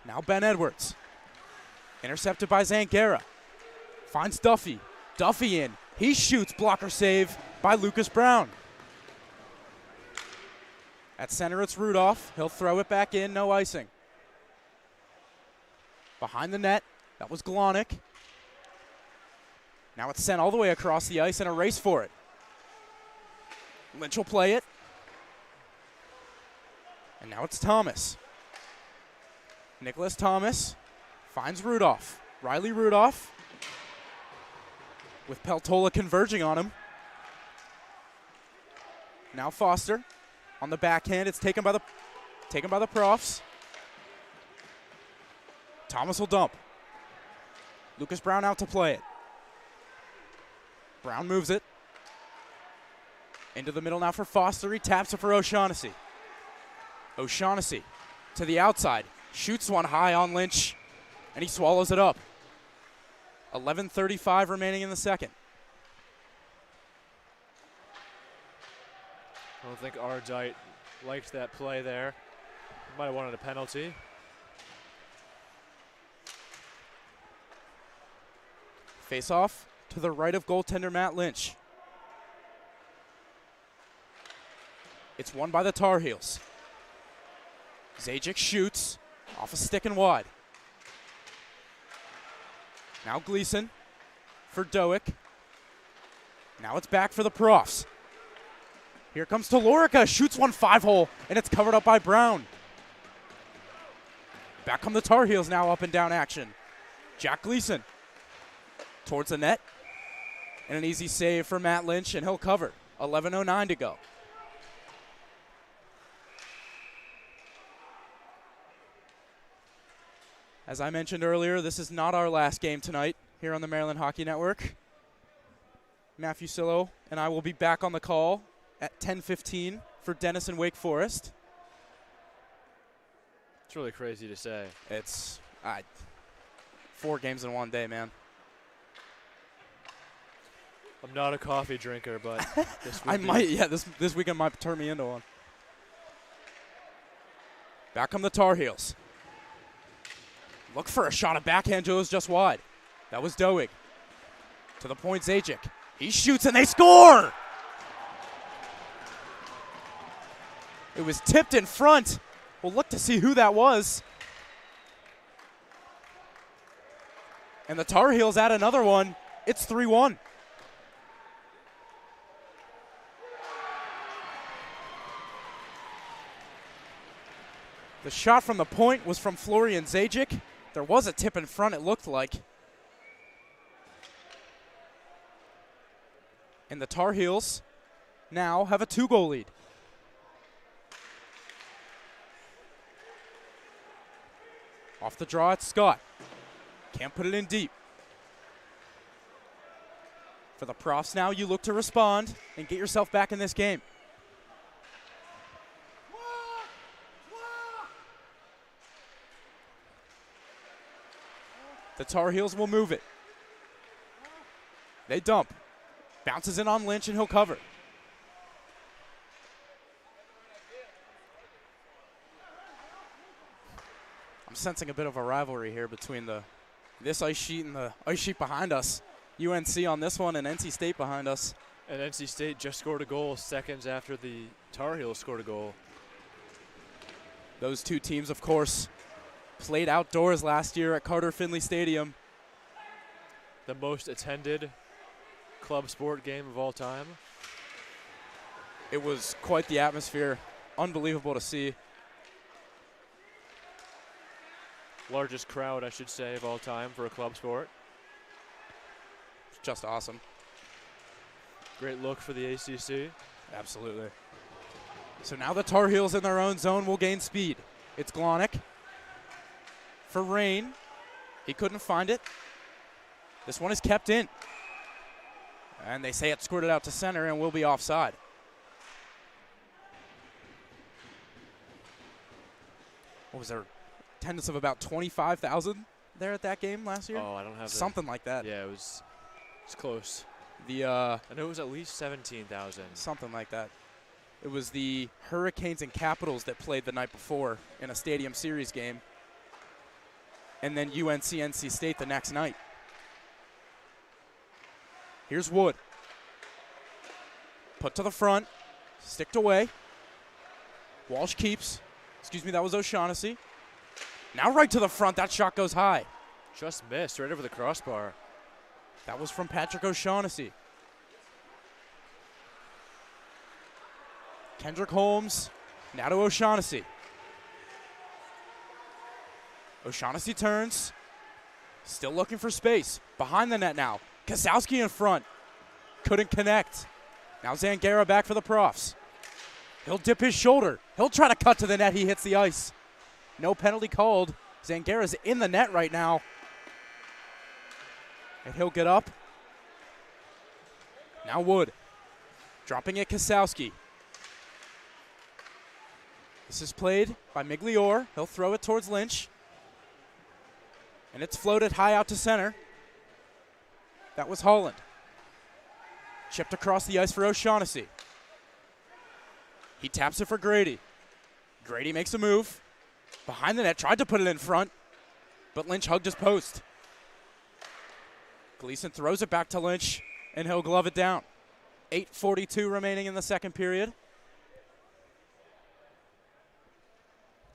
Now Ben Edwards. Intercepted by Zangara. Finds Duffy. Duffy in. He shoots. Blocker save by Lucas Brown. At center, it's Rudolph. He'll throw it back in. No icing. Behind the net, that was Glonick. Now it's sent all the way across the ice and a race for it. Lynch will play it. And now it's Thomas. Nicholas Thomas finds Rudolph. Riley Rudolph with Peltola converging on him. Now Foster on the backhand. It's taken by the Profs. Thomas will dump. Lucas Brown out to play it. Brown moves it. Into the middle now for Foster. He taps it for O'Shaughnessy. O'Shaughnessy to the outside. Shoots one high on Lynch, and he swallows it up. 11:35 remaining in the second. I don't think Ardite liked that play there. He might have wanted a penalty. Face off to the right of goaltender Matt Lynch. It's won by the Tar Heels. Zajic shoots off a stick and wide. Now Gleason for Doak. Now it's back for the Profs. Here comes Talorica, shoots one 5-hole, and it's covered up by Brown. Back come the Tar Heels now, up and down action. Jack Gleason towards the net, and an easy save for Matt Lynch, and he'll cover. 11:09 to go. As I mentioned earlier, this is not our last game tonight here on the Maryland Hockey Network. Matthew Sillo and I will be back on the call at 10:15 for Denison Wake Forest. It's really crazy to say. It's 4 games in one day, man. I'm not a coffee drinker, but this weekend might turn me into one. Back come the Tar Heels. Look for a shot of backhand, Joe's just wide. That was Doig. To the point, Zajic. He shoots and they score! It was tipped in front. We'll look to see who that was. And the Tar Heels add another one. It's 3-1. The shot from the point was from Florian Zajic. There was a tip in front, it looked like. And the Tar Heels now have a 2-goal lead. Off the draw, it's Scott. Can't put it in deep. For the Profs now, you look to respond and get yourself back in this game. The Tar Heels will move it. They dump. Bounces in on Lynch and he'll cover. I'm sensing a bit of a rivalry here between this ice sheet and the ice sheet behind us. UNC on this one and NC State behind us. And NC State just scored a goal seconds after the Tar Heels scored a goal. Those two teams, of course, played outdoors last year at Carter Finley Stadium. The most attended club sport game of all time. It was quite the atmosphere. Unbelievable to see. Largest crowd, I should say, of all time for a club sport. It's just awesome. Great look for the ACC. Absolutely. So now the Tar Heels in their own zone will gain speed. It's Glonick. For Rain, he couldn't find it. This one is kept in. And they say it squirted out to center and will be offside. What was there? Attendance of about 25,000 there at that game last year? Oh, I don't have something like that. Yeah, it's close. I know it was at least 17,000. Something like that. It was the Hurricanes and Capitals that played the night before in a Stadium Series game. And then UNC-NC State the next night. Here's Wood. Put to the front. Sticked away. Walsh keeps. Excuse me, that was O'Shaughnessy. Now right to the front. That shot goes high. Just missed right over the crossbar. That was from Patrick O'Shaughnessy. Kendrick Holmes. Now to O'Shaughnessy. O'Shaughnessy turns. Still looking for space. Behind the net now. Kasowski in front. Couldn't connect. Now Zangara back for the Profs. He'll dip his shoulder. He'll try to cut to the net. He hits the ice. No penalty called. Zangara's in the net right now. And he'll get up. Now Wood. Dropping it Kasowski. This is played by Migliore. He'll throw it towards Lynch. And it's floated high out to center. That was Holland. Chipped across the ice for O'Shaughnessy. He taps it for Grady. Grady makes a move. Behind the net, tried to put it in front, but Lynch hugged his post. Gleason throws it back to Lynch, and he'll glove it down. 8:42 remaining in the second period.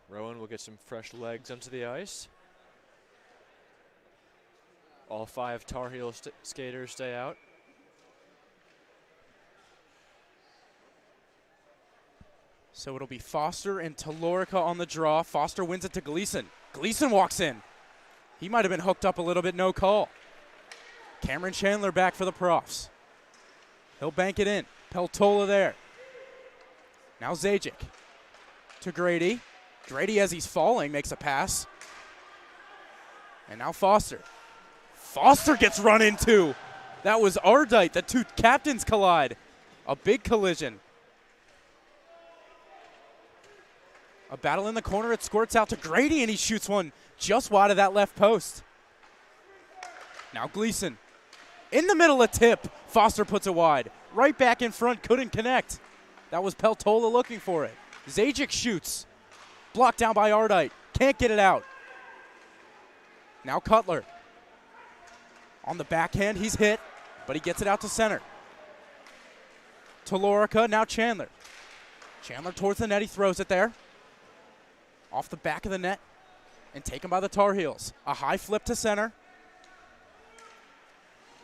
Rowan will get some fresh legs onto the ice. All 5 Tar Heel skaters stay out. So it'll be Foster and Talorica on the draw. Foster wins it to Gleason. Gleason walks in. He might have been hooked up a little bit, no call. Cameron Chandler back for the Profs. He'll bank it in. Peltola there. Now Zajic to Grady. Grady, as he's falling, makes a pass. And now Foster. Foster gets run into. That was Ardite. The two captains collide. A big collision. A battle in the corner. It squirts out to Grady, and he shoots one just wide of that left post. Now Gleason. In the middle of tip. Foster puts it wide. Right back in front. Couldn't connect. That was Peltola looking for it. Zajic shoots. Blocked down by Ardite. Can't get it out. Now Cutler. On the backhand, he's hit, but he gets it out to center. Talorica, now Chandler. Chandler towards the net. He throws it there. Off the back of the net and taken by the Tar Heels. A high flip to center.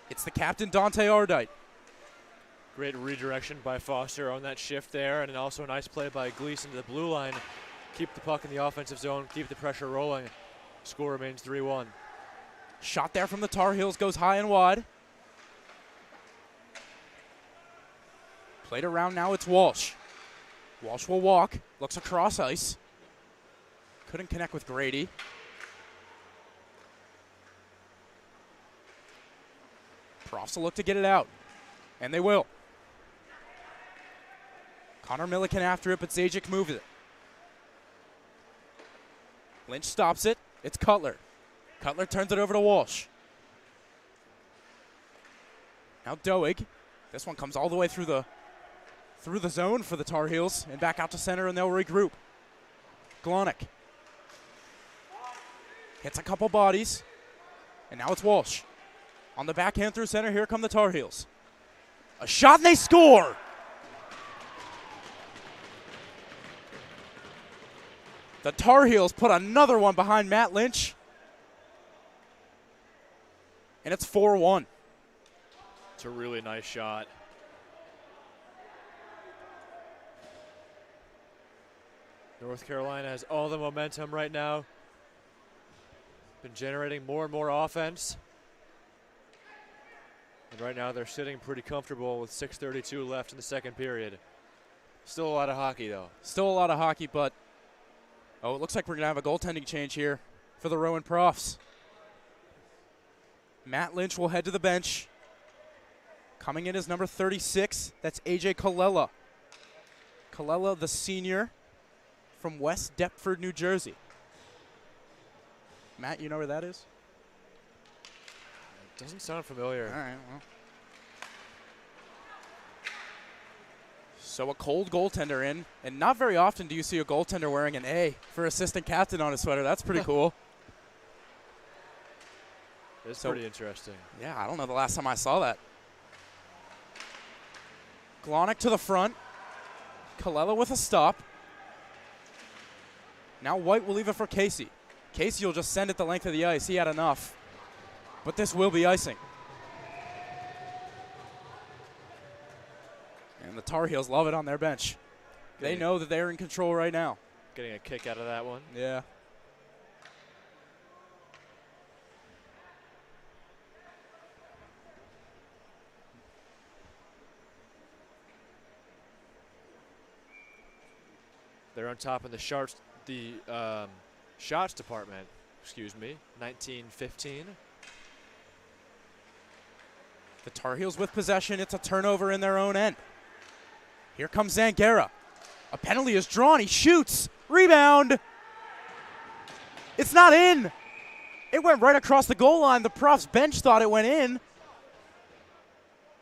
It's the captain, Dante Ardite. Great redirection by Foster on that shift there, and also a nice play by Gleason to the blue line. Keep the puck in the offensive zone, keep the pressure rolling. Score remains 3-1. Shot there from the Tar Heels goes high and wide. Played around now, it's Walsh. Walsh will walk, looks across ice. Couldn't connect with Grady. Profs will look to get it out, and they will. Connor Milliken after it, but Zajic moves it. Lynch stops it. It's Cutler. Cutler turns it over to Walsh. Now Doig. This one comes all the way through the zone for the Tar Heels and back out to center, and they'll regroup. Glonick. Hits a couple bodies, and now it's Walsh. On the backhand through center, here come the Tar Heels. A shot, and they score! The Tar Heels put another one behind Matt Lynch, and it's 4-1. It's a really nice shot. North Carolina has all the momentum right now. Been generating more and more offense. And right now they're sitting pretty comfortable with 6:32 left in the second period. Still a lot of hockey, though. Still a lot of hockey, but it looks like we're going to have a goaltending change here for the Rowan Profs. Matt Lynch will head to the bench. Coming in is number 36. That's A.J. Colella. Colella, the senior from West Deptford, New Jersey. Matt, you know where that is? Doesn't sound familiar. All right, well. So a cold goaltender in, and not very often do you see a goaltender wearing an A for assistant captain on his sweater. That's pretty cool. It's pretty interesting. Yeah, I don't know the last time I saw that. Glonick to the front. Colella with a stop. Now White will leave it for Casey. Casey will just send it the length of the ice. He had enough. But this will be icing. And the Tar Heels love it on their bench. They know that they're in control right now. Getting a kick out of that one. Yeah. They're on top of the shots department. Excuse me. 19-15. The Tar Heels with possession. It's a turnover in their own end. Here comes Zangara. A penalty is drawn. He shoots. Rebound. It's not in. It went right across the goal line. The Profs bench thought it went in.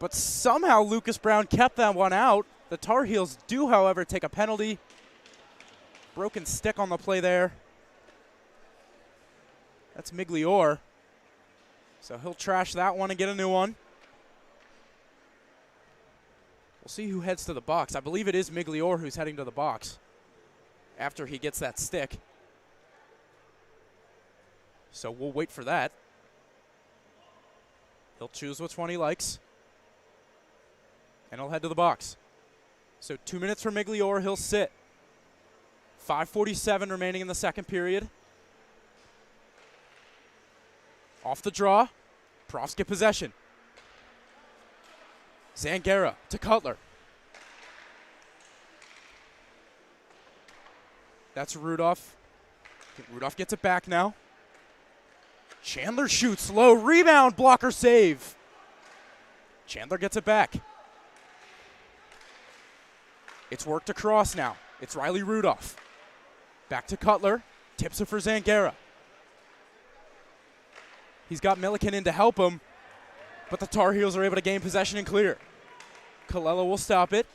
But somehow Lucas Brown kept that one out. The Tar Heels do, however, take a penalty. Broken stick on the play there. That's Migliore. So he'll trash that one and get a new one. We'll see who heads to the box. I believe it is Migliore who's heading to the box after he gets that stick. So we'll wait for that. He'll choose which one he likes. And he'll head to the box. So 2 minutes for Migliore. He'll sit. 5:47 remaining in the second period. Off the draw. Profs get possession. Zangara to Cutler. That's Rudolph. Rudolph gets it back now. Chandler shoots low. Rebound. Blocker save. Chandler gets it back. It's worked across now. It's Riley Rudolph. Back to Cutler. Tips it for Zangara. He's got Milliken in to help him. But the Tar Heels are able to gain possession and clear. Colella will stop it.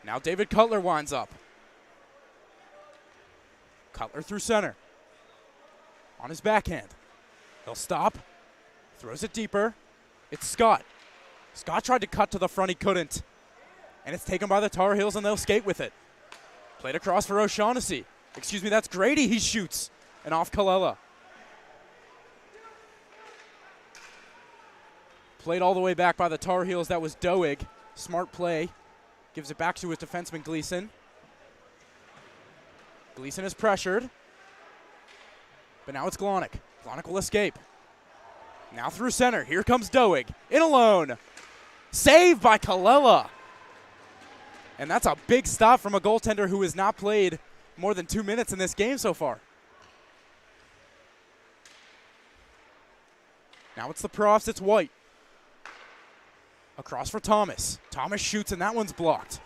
Now David Cutler winds up. Cutler through center. On his backhand. He'll stop. Throws it deeper. It's Scott. Scott tried to cut to the front. He couldn't. And it's taken by the Tar Heels, and they'll skate with it. Played across for O'Shaughnessy. Excuse me, that's Grady. He shoots. And off Colella. Played all the way back by the Tar Heels. That was Doig. Smart play. Gives it back to his defenseman, Gleason. Gleason is pressured. But now it's Glonick. Glonick will escape. Now through center. Here comes Doig. In alone. Saved by Colella. And that's a big stop from a goaltender who has not played more than 2 minutes in this game so far. Now it's the Profs. It's White. Across for Thomas. Thomas shoots, and that one's blocked.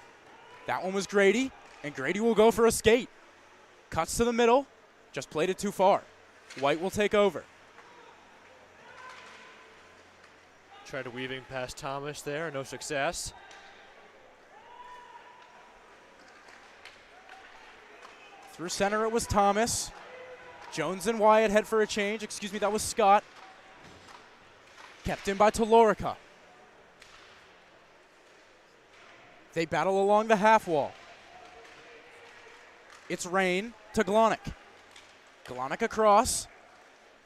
That one was Grady, and Grady will go for a skate. Cuts to the middle. Just played it too far. White will take over. Tried weaving past Thomas there. No success. Through center it was Thomas. Jones and Wyatt head for a change. Excuse me, that was Scott. Kept in by Tolorica. They battle along the half wall. It's Rain to Glonick. Glonick across.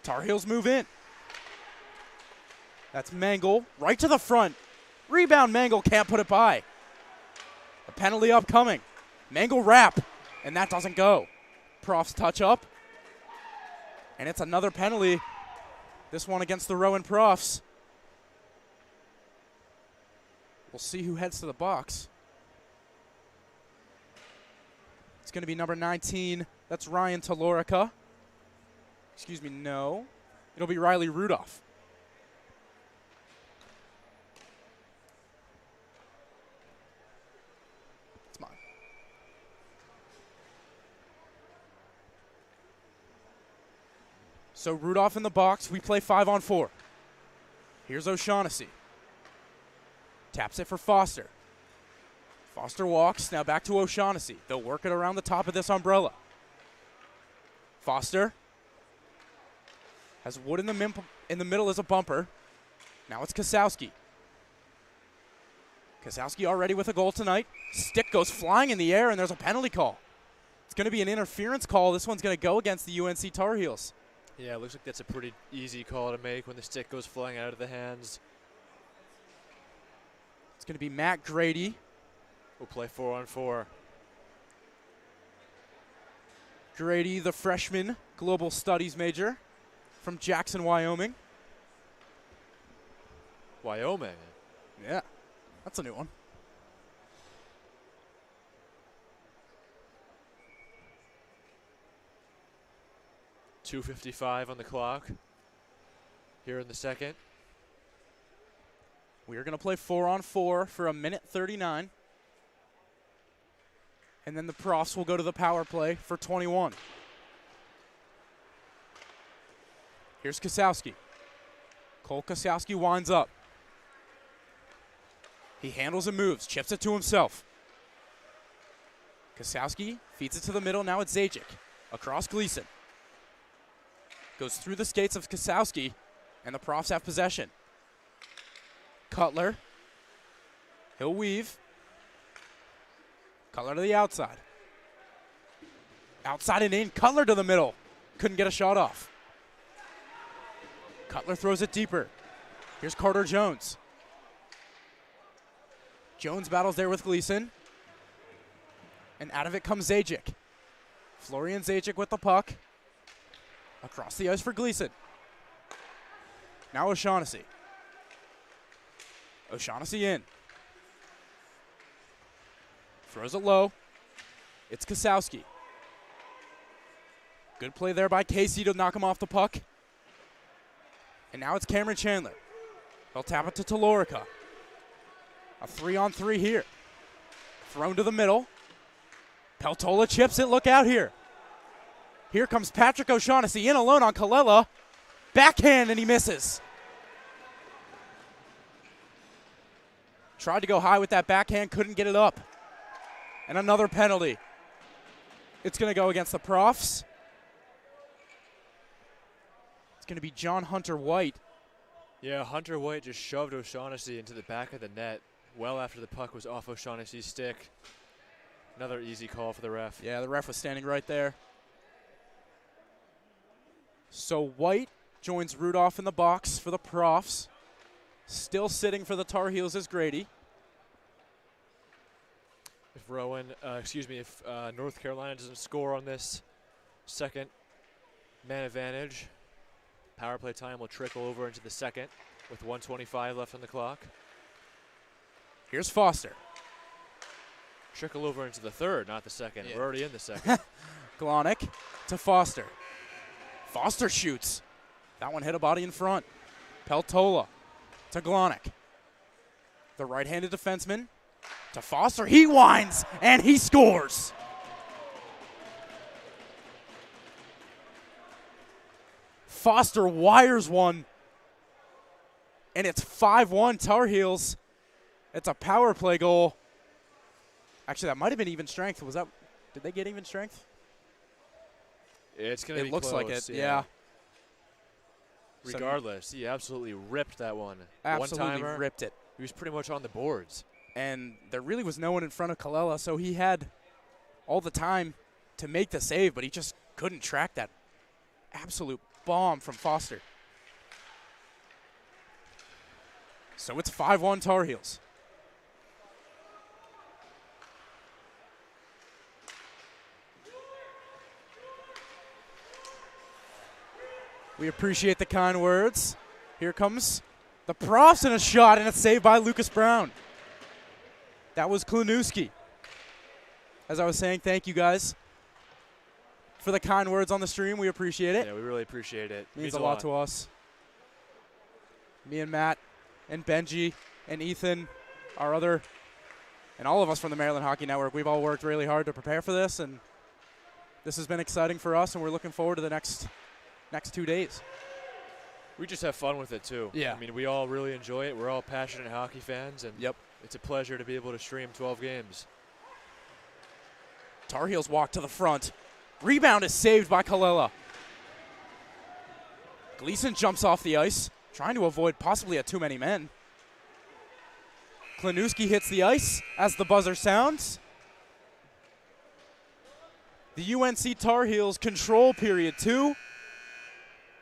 Tar Heels move in. That's Mangle right to the front. Rebound, Mangle can't put it by. A penalty upcoming. Mangle wrap, and that doesn't go. Profs touch up. And it's another penalty. This one against the Rowan Profs. We'll see who heads to the box. It's going to be number 19. That's Ryan Tolorica. Excuse me, no. It'll be Riley Rudolph. It's mine. So Rudolph in the box. We play 5-on-4. Here's O'Shaughnessy. Taps it for Foster. Foster walks, now back to O'Shaughnessy. They'll work it around the top of this umbrella. Foster has Wood in the middle as a bumper. Now it's Kosowski. Kosowski already with a goal tonight. Stick goes flying in the air, and there's a penalty call. It's going to be an interference call. This one's going to go against the UNC Tar Heels. Yeah, it looks like that's a pretty easy call to make when the stick goes flying out of the hands. It's going to be Matt Grady. We'll play 4-on-4. Grady, the freshman global studies major from Jackson, Wyoming. Wyoming? Yeah, that's a new one. .255 on the clock here in the second. We are going to play 4-on-4 for 1:39. And then the Profs will go to the power play for 21. Here's Kosowski. Cole Kosowski winds up. He handles and moves, chips it to himself. Kosowski feeds it to the middle, now it's Zajic. Across Gleason. Goes through the skates of Kosowski, and the Profs have possession. Cutler. He'll weave. Cutler to the outside. Outside and in. Cutler to the middle. Couldn't get a shot off. Cutler throws it deeper. Here's Carter Jones. Jones battles there with Gleason. And out of it comes Zajic. Florian Zajic with the puck. Across the ice for Gleason. Now O'Shaughnessy. O'Shaughnessy in. Throws it low. It's Kosowski. Good play there by Casey to knock him off the puck. And now it's Cameron Chandler. He'll tap it to Talorica. A 3-on-3 here. Thrown to the middle. Peltola chips it. Look out here. Here comes Patrick O'Shaughnessy in alone on Kalela. Backhand, and he misses. Tried to go high with that backhand, couldn't get it up. And another penalty. It's going to go against the Profs. It's going to be John Hunter White. Yeah, Hunter White just shoved O'Shaughnessy into the back of the net well after the puck was off O'Shaughnessy's stick. Another easy call for the ref. Yeah, the ref was standing right there. So White joins Rudolph in the box for the Profs. Still sitting for the Tar Heels is Grady. If North Carolina doesn't score on this second man advantage, power play time will trickle over into the second with 1:25 left on the clock. Here's Foster. Trickle over into the third, not the second. Yeah. We're already in the second. Glonick to Foster. Foster shoots. That one hit a body in front. Peltola to Glonick. The right-handed defenseman to Foster. He winds, and he scores. Foster wires one, and it's 5-1 Tar Heels. It's a power play goal. Actually, that might have been even strength. Did they get even strength? It's going to be It looks close, like it, yeah. Regardless, he absolutely ripped that one. Absolutely One-timer. ripped it. He was pretty much on the boards. And there really was no one in front of Kalela, so he had all the time to make the save, but he just couldn't track that absolute bomb from Foster. So it's 5-1 Tar Heels. We appreciate the kind words. Here comes the Profs in a shot, and it's saved by Lucas Brown. That was Klanewski. As I was saying, thank you guys for the kind words on the stream. We appreciate it. Yeah, we really appreciate it. Means a lot to us. Me and Matt and Benji and Ethan, and all of us from the Maryland Hockey Network, we've all worked really hard to prepare for this, and this has been exciting for us, and we're looking forward to the next 2 days. We just have fun with it too. Yeah. I mean, we all really enjoy it. We're all passionate hockey fans, and Yep. it's a pleasure to be able to stream 12 games. Tar Heels walk to the front. Rebound is saved by Kalela. Gleason jumps off the ice, trying to avoid possibly a too many men. Klinewski hits the ice as the buzzer sounds. The UNC Tar Heels control period 2.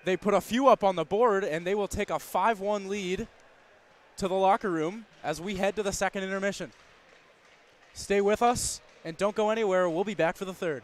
They put a few up on the board, and they will take a 5-1 lead to the locker room as we head to the second intermission. Stay with us, and don't go anywhere. We'll be back for the third.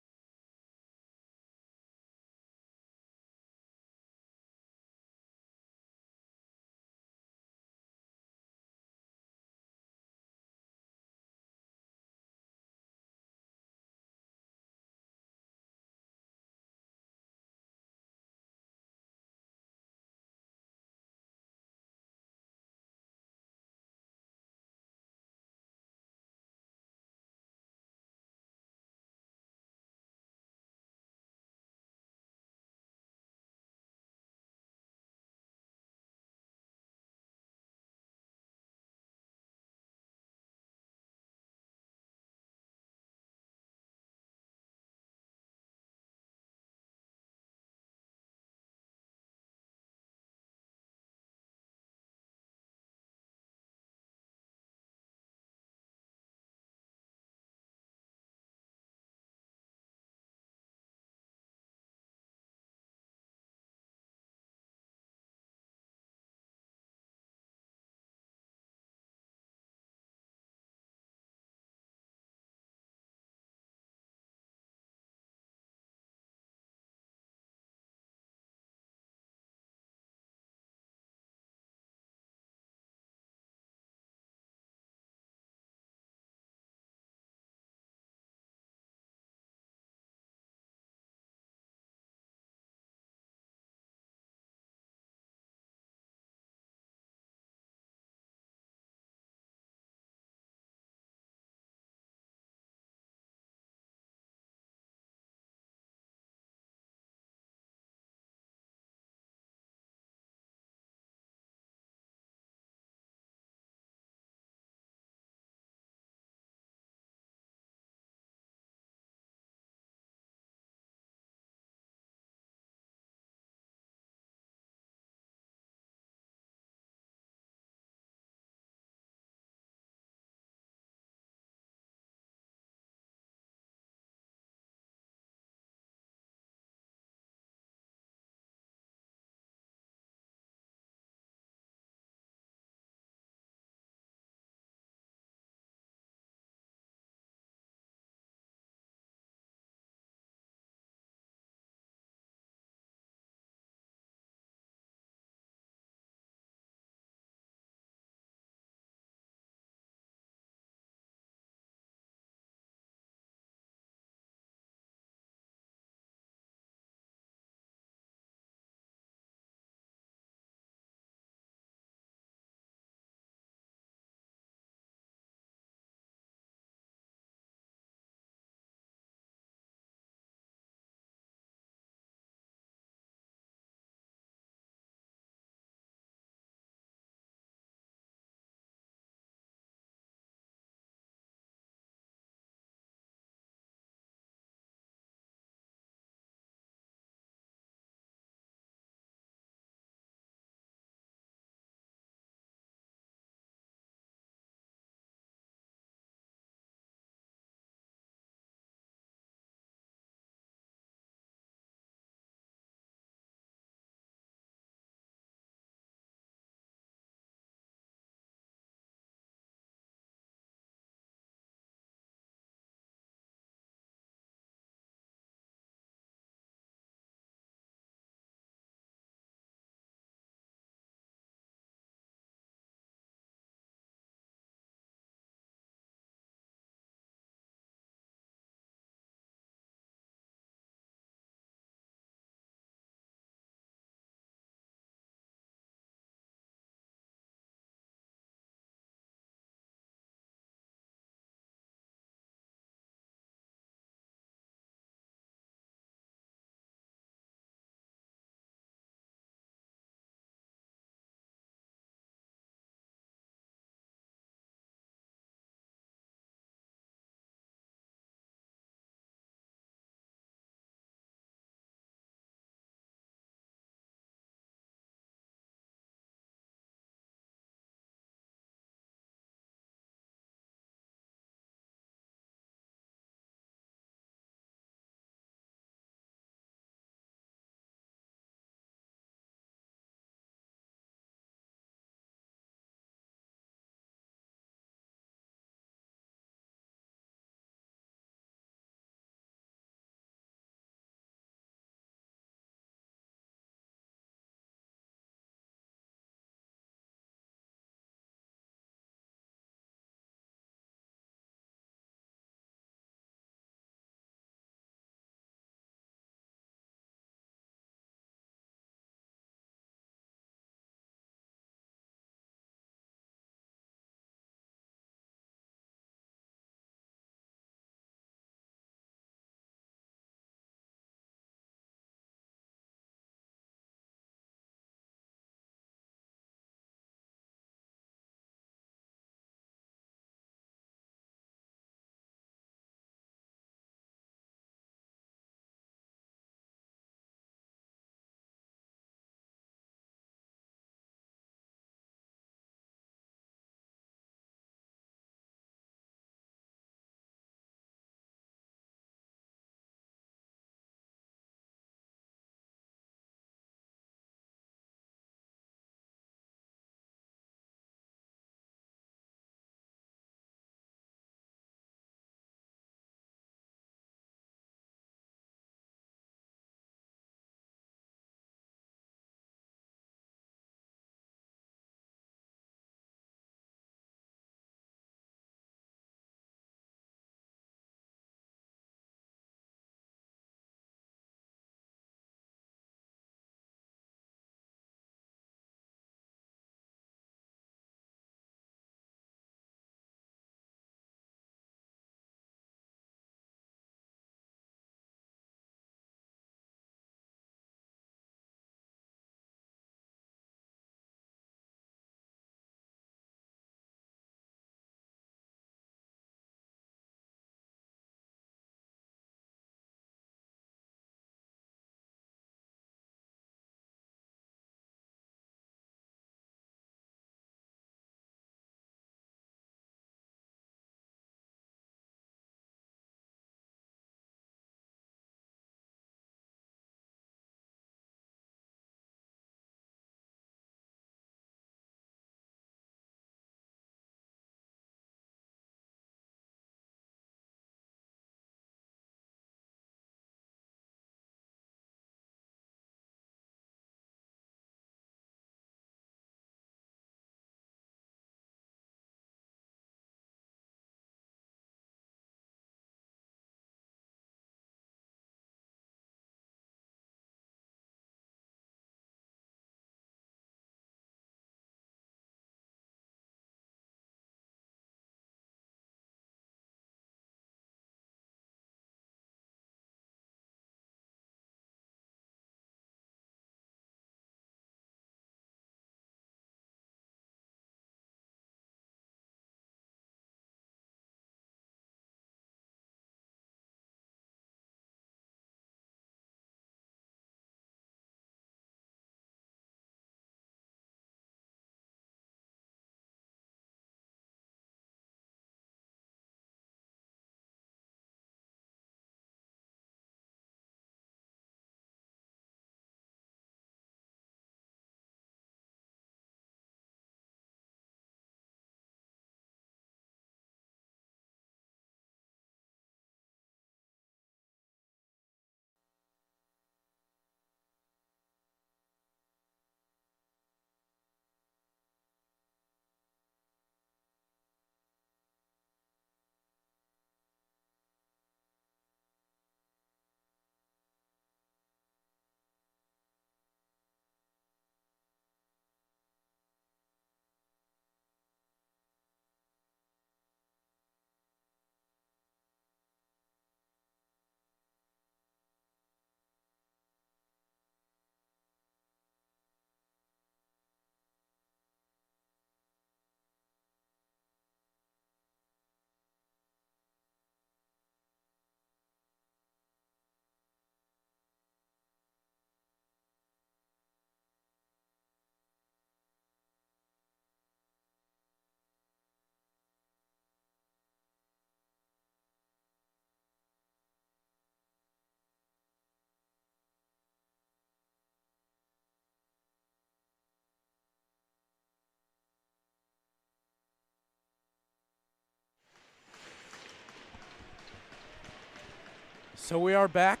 So we are back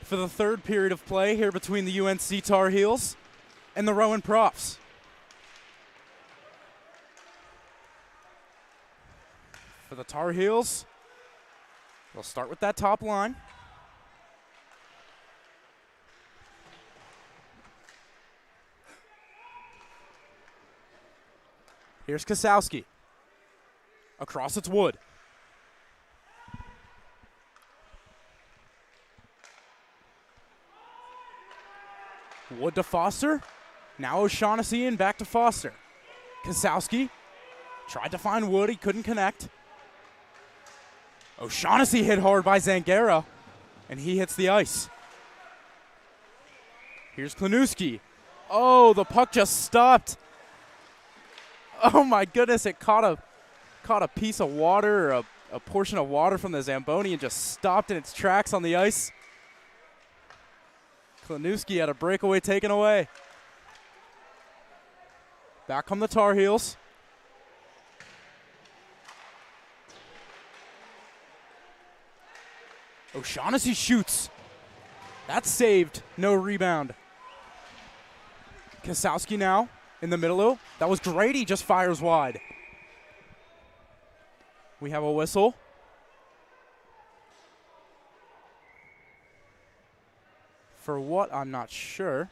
for the third period of play here between the UNC Tar Heels and the Rowan Profs. For the Tar Heels, they'll start with that top line. Here's Kosowski. Across it's Wood. Wood to Foster. Now O'Shaughnessy and back to Foster. Kosowski tried to find Wood. He couldn't connect. O'Shaughnessy hit hard by Zangara, and he hits the ice. Here's Klanuski. Oh, the puck just stopped. Oh my goodness, it caught a piece of water, or a portion of water from the Zamboni and just stopped in its tracks on the ice. Klanuski had a breakaway taken away. Back come the Tar Heels. O'Shaughnessy shoots. That's saved. No rebound. Kosowski now in the middle. That was Grady, just fires wide. We have a whistle. For what, I'm not sure.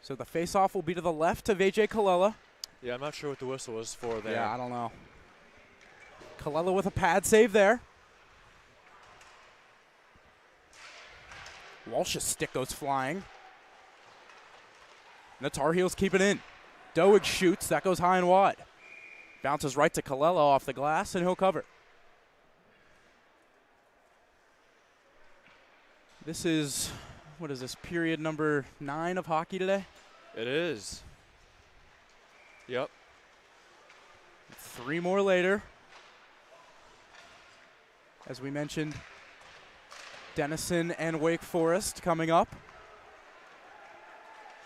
So the face-off will be to the left of A.J. Colella. Yeah, I'm not sure what the whistle was for there. Yeah, I don't know. Colella with a pad save there. Walsh's stick goes flying. And the Tar Heels keep it in. Doig shoots. That goes high and wide. Bounces right to Colella off the glass, and he'll cover. This is, what is this, period number 9 of hockey today? It is. Yep. 3 more later. As we mentioned, Denison and Wake Forest coming up.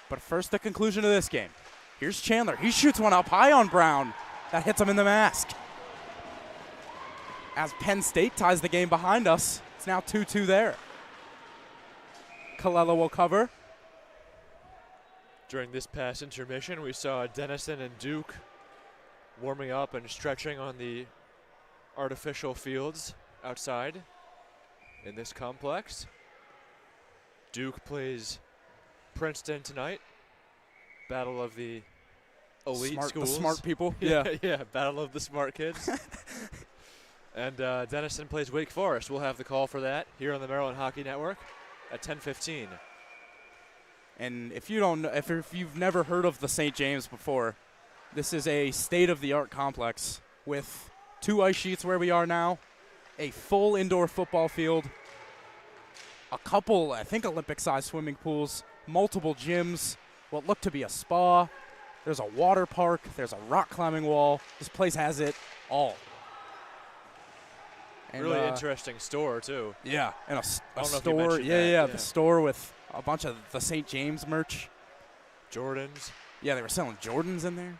But first, the conclusion of this game. Here's Chandler. He shoots one up high on Brown. That hits him in the mask. As Penn State ties the game behind us, it's now 2-2 there. Colella will cover. During this past intermission, we saw Denison and Duke warming up and stretching on the artificial fields outside in this complex. Duke plays Princeton tonight. Battle of the elite schools. The smart people. Yeah, yeah, battle of the smart kids. And Denison plays Wake Forest. We'll have the call for that here on the Maryland Hockey Network at 10:15. And if you've never heard of the St. James before, this is a state-of-the-art complex with 2 ice sheets where we are now, a full indoor football field, a couple, I think, Olympic-sized swimming pools, multiple gyms, what looked to be a spa. There's a water park. There's a rock climbing wall. This place has it all. And really interesting store, too. Yeah, and a store. Yeah, the store with a bunch of the St. James merch. Jordans. Yeah, they were selling Jordans in there.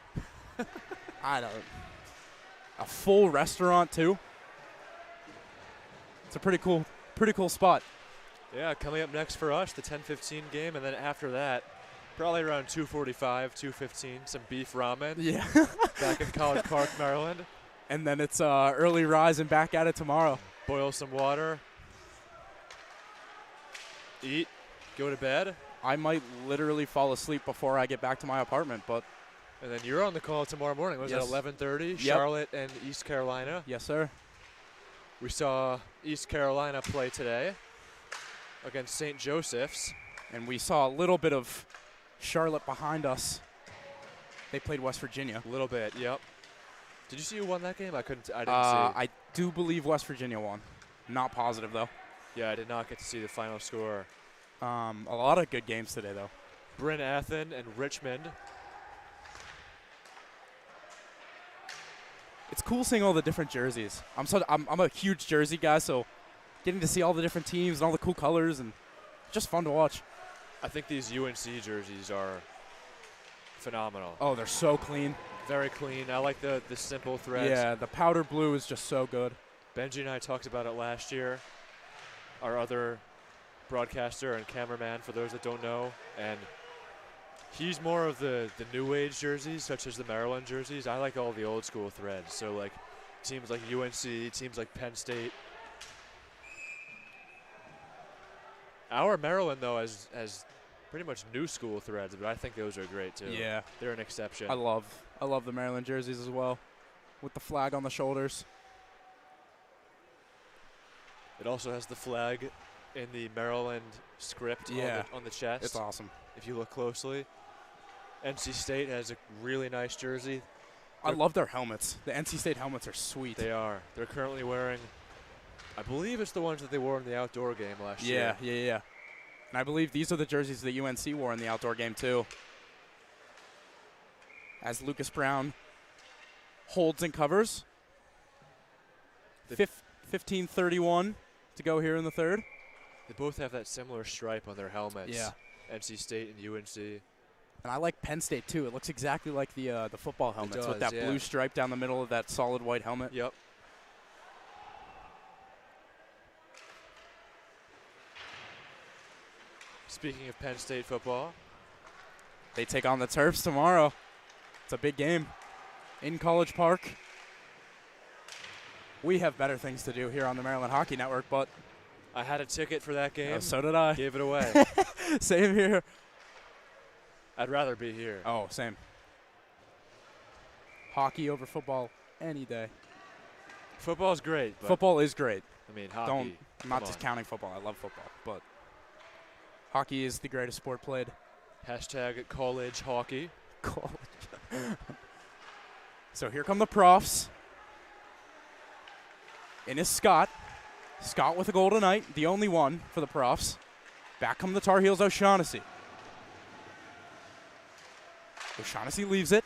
I don't. A full restaurant too. It's a pretty cool spot. Yeah, coming up next for us, the 10:15 game, and then after that, probably around 2:45, 2:15, some beef ramen. Yeah. Back in College Park, Maryland. And then it's early rise and back at it tomorrow. Boil some water. Eat. Go to bed. I might literally fall asleep before I get back to my apartment, but. And then you're on the call tomorrow morning. Was it 11:30? Yep. Charlotte and East Carolina. Yes, sir. We saw East Carolina play today against St. Joseph's. And we saw a little bit of Charlotte behind us. They played West Virginia. A little bit, yep. Did you see who won that game? I didn't see. I do believe West Virginia won. Not positive, though. Yeah, I did not get to see the final score. A lot of good games today, though. Bryn Athyn and Richmond. It's cool seeing all the different jerseys. I'm a huge jersey guy, so getting to see all the different teams and all the cool colors and just fun to watch. I think these UNC jerseys are phenomenal. Oh, they're so clean. Very clean. I like the simple threads. Yeah, the powder blue is just so good. Benji and I talked about it last year. Our other broadcaster and cameraman, for those that don't know, and he's more of the new age jerseys, such as the Maryland jerseys. I like all the old school threads. So like teams like UNC, teams like Penn State. Our Maryland though has pretty much new school threads, but I think those are great too. Yeah, they're an exception. I love the Maryland jerseys as well, with the flag on the shoulders. It also has the flag in the Maryland script on the chest. It's awesome. If you look closely. NC State has a really nice jersey. I love their helmets. The NC State helmets are sweet. They are. They're currently wearing, I believe it's the ones that they wore in the outdoor game last year. Yeah. And I believe these are the jerseys that UNC wore in the outdoor game too. As Lucas Brown holds and covers. 15:31 to go here in the third. They both have that similar stripe on their helmets. Yeah. NC State and UNC. And I like Penn State too. It looks exactly like the football helmets with that blue stripe down the middle of that solid white helmet. Yep. Speaking of Penn State football, they take on the Terps tomorrow. It's a big game in College Park. We have better things to do here on the Maryland Hockey Network, but I had a ticket for that game. So did I. Gave it away. Same here. I'd rather be here. Oh, same. Hockey over football any day. Football's great. But football is great. I mean, hockey. I'm not discounting football. I love football, but hockey is the greatest sport played. Hashtag college hockey. College. So here come the Profs. In is Scott. Scott with a goal tonight, the only one for the Profs. Back come the Tar Heels O'Shaughnessy. O'Shaughnessy leaves it.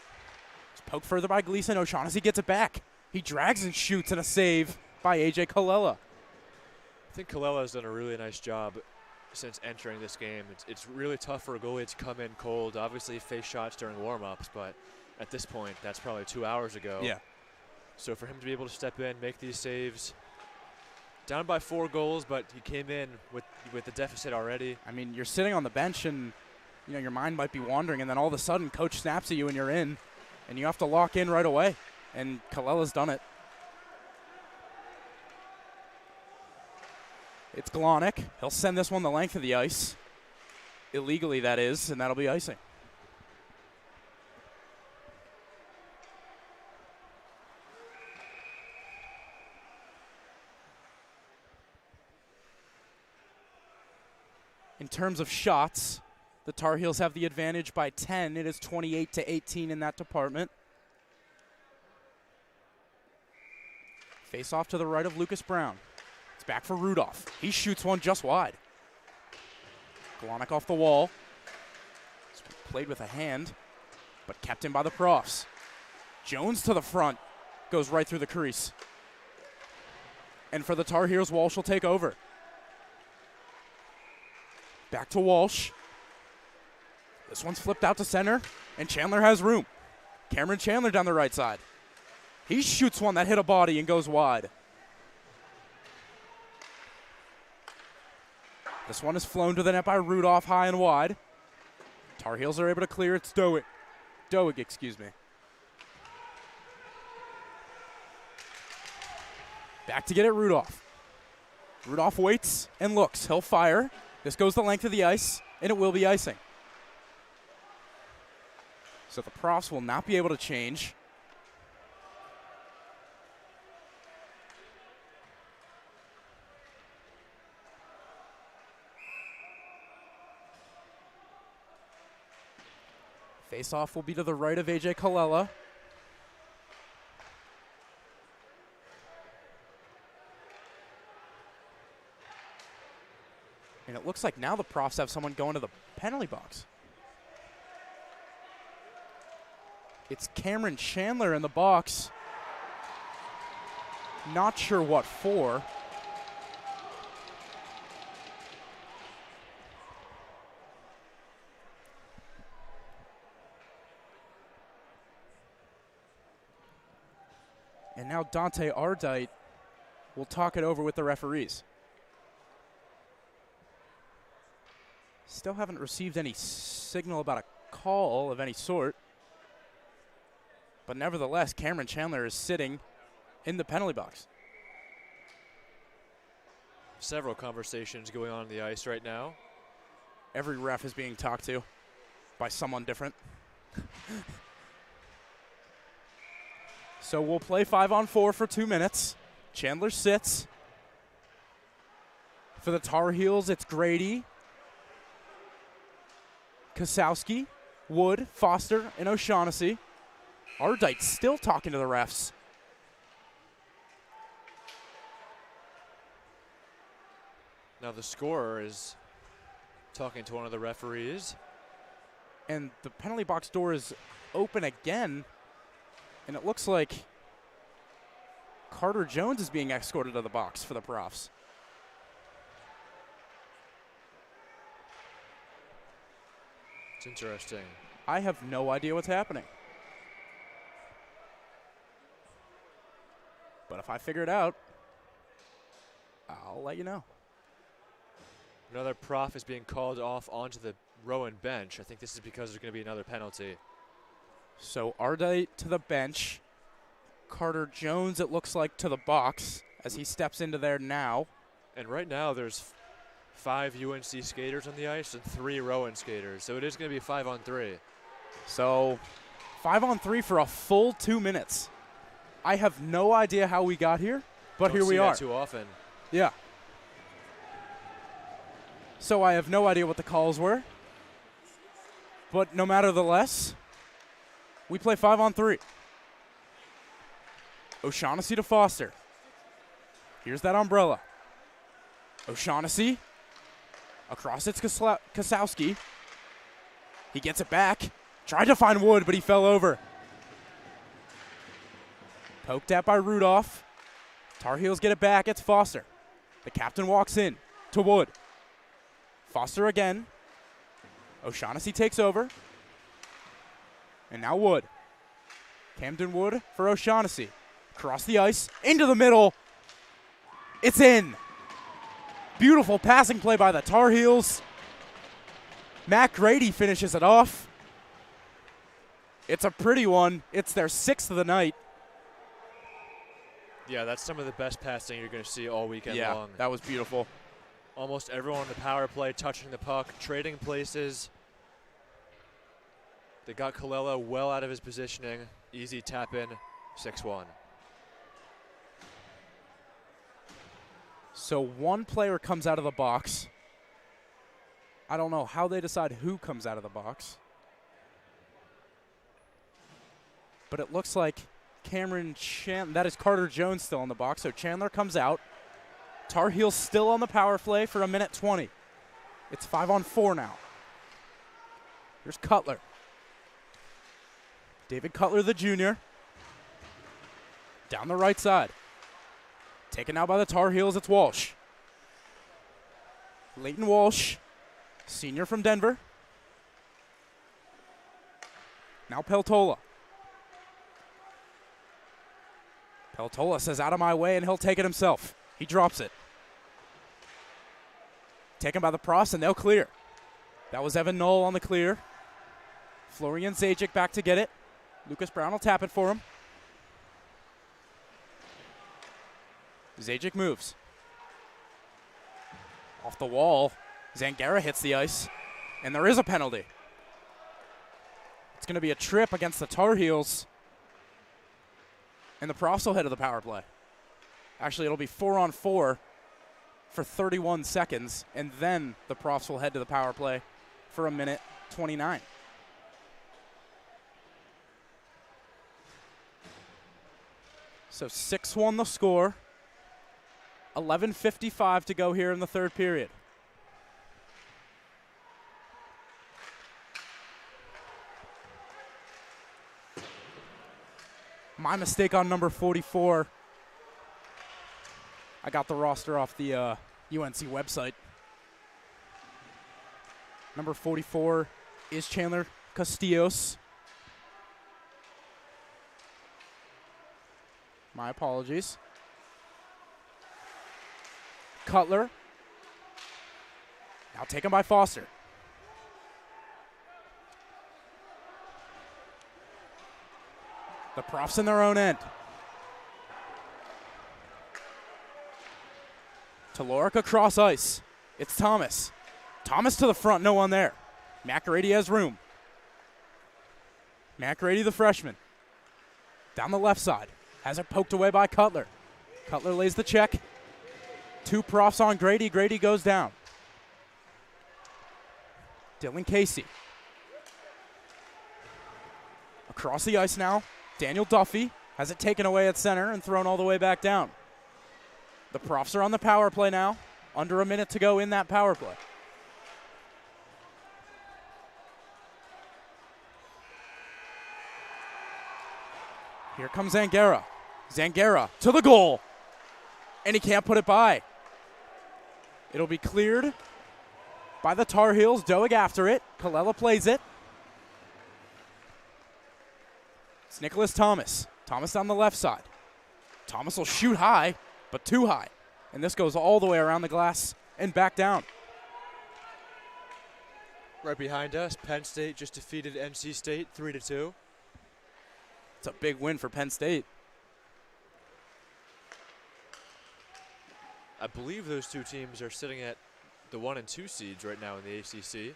It's poked further by Gleason. O'Shaughnessy gets it back. He drags and shoots, and a save by A.J. Colella. I think Colella's done a really nice job since entering this game. It's really tough for a goalie to come in cold. Obviously, face shots during warm-ups, but at this point, that's probably 2 hours ago. Yeah. So for him to be able to step in, make these saves, down by 4 goals, but he came in with the deficit already. I mean, you're sitting on the bench, and your mind might be wandering, and then all of a sudden, coach snaps at you, and you're in, and you have to lock in right away. And Colella's done it. It's Glonick. He'll send this one the length of the ice. Illegally, that is, and that'll be icing. In terms of shots, the Tar Heels have the advantage by 10. It is 28-18 in that department. Face off to the right of Lucas Brown. It's back for Rudolph. He shoots one just wide. Glonick off the wall. It's played with a hand, but kept in by the Profs. Jones to the front. Goes right through the crease. And for the Tar Heels, Walsh will take over. Back to Walsh. This one's flipped out to center, and Chandler has room. Cameron Chandler down the right side. He shoots one that hit a body and goes wide. This one is flown to the net by Rudolph, high and wide. Tar Heels are able to clear. It's Doig, excuse me. Back to get it, Rudolph. Rudolph waits and looks. He'll fire. This goes the length of the ice, and it will be icing. So the Profs will not be able to change. Face-off will be to the right of A.J. Colella. And it looks like now the Profs have someone going to the penalty box. It's Cameron Chandler in the box. Not sure what for. And now Dante Ardite will talk it over with the referees. Still haven't received any signal about a call of any sort. But nevertheless, Cameron Chandler is sitting in the penalty box. Several conversations going on the ice right now. Every ref is being talked to by someone different. So we'll play 5-on-4 for 2 minutes. Chandler sits. For the Tar Heels, it's Grady, Kosowski, Wood, Foster, and O'Shaughnessy. Ardite still talking to the refs. Now the scorer is talking to one of the referees. And the penalty box door is open again. And it looks like Carter Jones is being escorted to the box for the Profs. It's interesting. I have no idea what's happening. But if I figure it out, I'll let you know. Another prof is being called off onto the Rowan bench. I think this is because there's going to be another penalty. So Ardite to the bench. Carter Jones, it looks like, to the box as he steps into there now. And right now there's 5 UNC skaters on the ice and 3 Rowan skaters. So it is going to be 5-on-3. So 5-on-3 for a full 2 minutes. I have no idea how we got here, but here we are. Too often. Yeah. So I have no idea what the calls were. But no matter the less, we play 5-on-3. O'Shaughnessy to Foster. Here's that umbrella. O'Shaughnessy. Across it's Kosowski. He gets it back. Tried to find Wood, but he fell over. Poked at by Rudolph. Tar Heels get it back. It's Foster. The captain walks in to Wood. Foster again. O'Shaughnessy takes over. And now Wood. Camden Wood for O'Shaughnessy. Across the ice, into the middle. It's in. Beautiful passing play by the Tar Heels. Matt Grady finishes it off. It's a pretty one. It's their 6th of the night. Yeah, that's some of the best passing you're going to see all weekend long. That was beautiful. Almost everyone on the power play touching the puck, trading places. They got Colella well out of his positioning. Easy tap in, 6-1. So one player comes out of the box. I don't know how they decide who comes out of the box. But it looks like Cameron Chandler, that is Carter Jones still in the box, so Chandler comes out. Tar Heels still on the power play for 1:20. It's 5-on-4 now. Here's Cutler. David Cutler, the junior. Down the right side. Taken out by the Tar Heels, it's Walsh. Leighton Walsh, senior from Denver. Now Peltola. Peltola says, out of my way, and he'll take it himself. He drops it. Taken by the Profs, and they'll clear. That was Evan Knoll on the clear. Florian Zajic back to get it. Lucas Brown will tap it for him. Zajic moves. Off the wall. Zangara hits the ice, and there is a penalty. It's going to be a trip against the Tar Heels. And the Profs will head to the power play. Actually, it'll be 4-on-4 for 31 seconds, and then the Profs will head to the power play for 1:29. So 6-1 the score. 11:55 to go here in the third period. My mistake on number 44. I got the roster off the UNC website. Number 44 is Chandler Castillos. My apologies. Cutler. Now taken by Foster. The Profs in their own end. To Lorick across ice. It's Thomas. Thomas to the front, no one there. McGrady has room. McGrady, the freshman. Down the left side. Has it poked away by Cutler. Cutler lays the check. 2 Profs on Grady. Grady goes down. Dylan Casey. Across the ice now. Daniel Duffy has it taken away at center and thrown all the way back down. The Profs are on the power play now. Under a minute to go in that power play. Here comes Zangara. Zangara to the goal. And he can't put it by. It'll be cleared by the Tar Heels. Doeg after it. Colella plays it. It's Nicholas Thomas. Thomas down the left side. Thomas will shoot high, but too high. And this goes all the way around the glass and back down. Right behind us, Penn State just defeated NC State 3-2. It's a big win for Penn State. I believe those 2 teams are sitting at the 1 and 2 seeds right now in the ACC.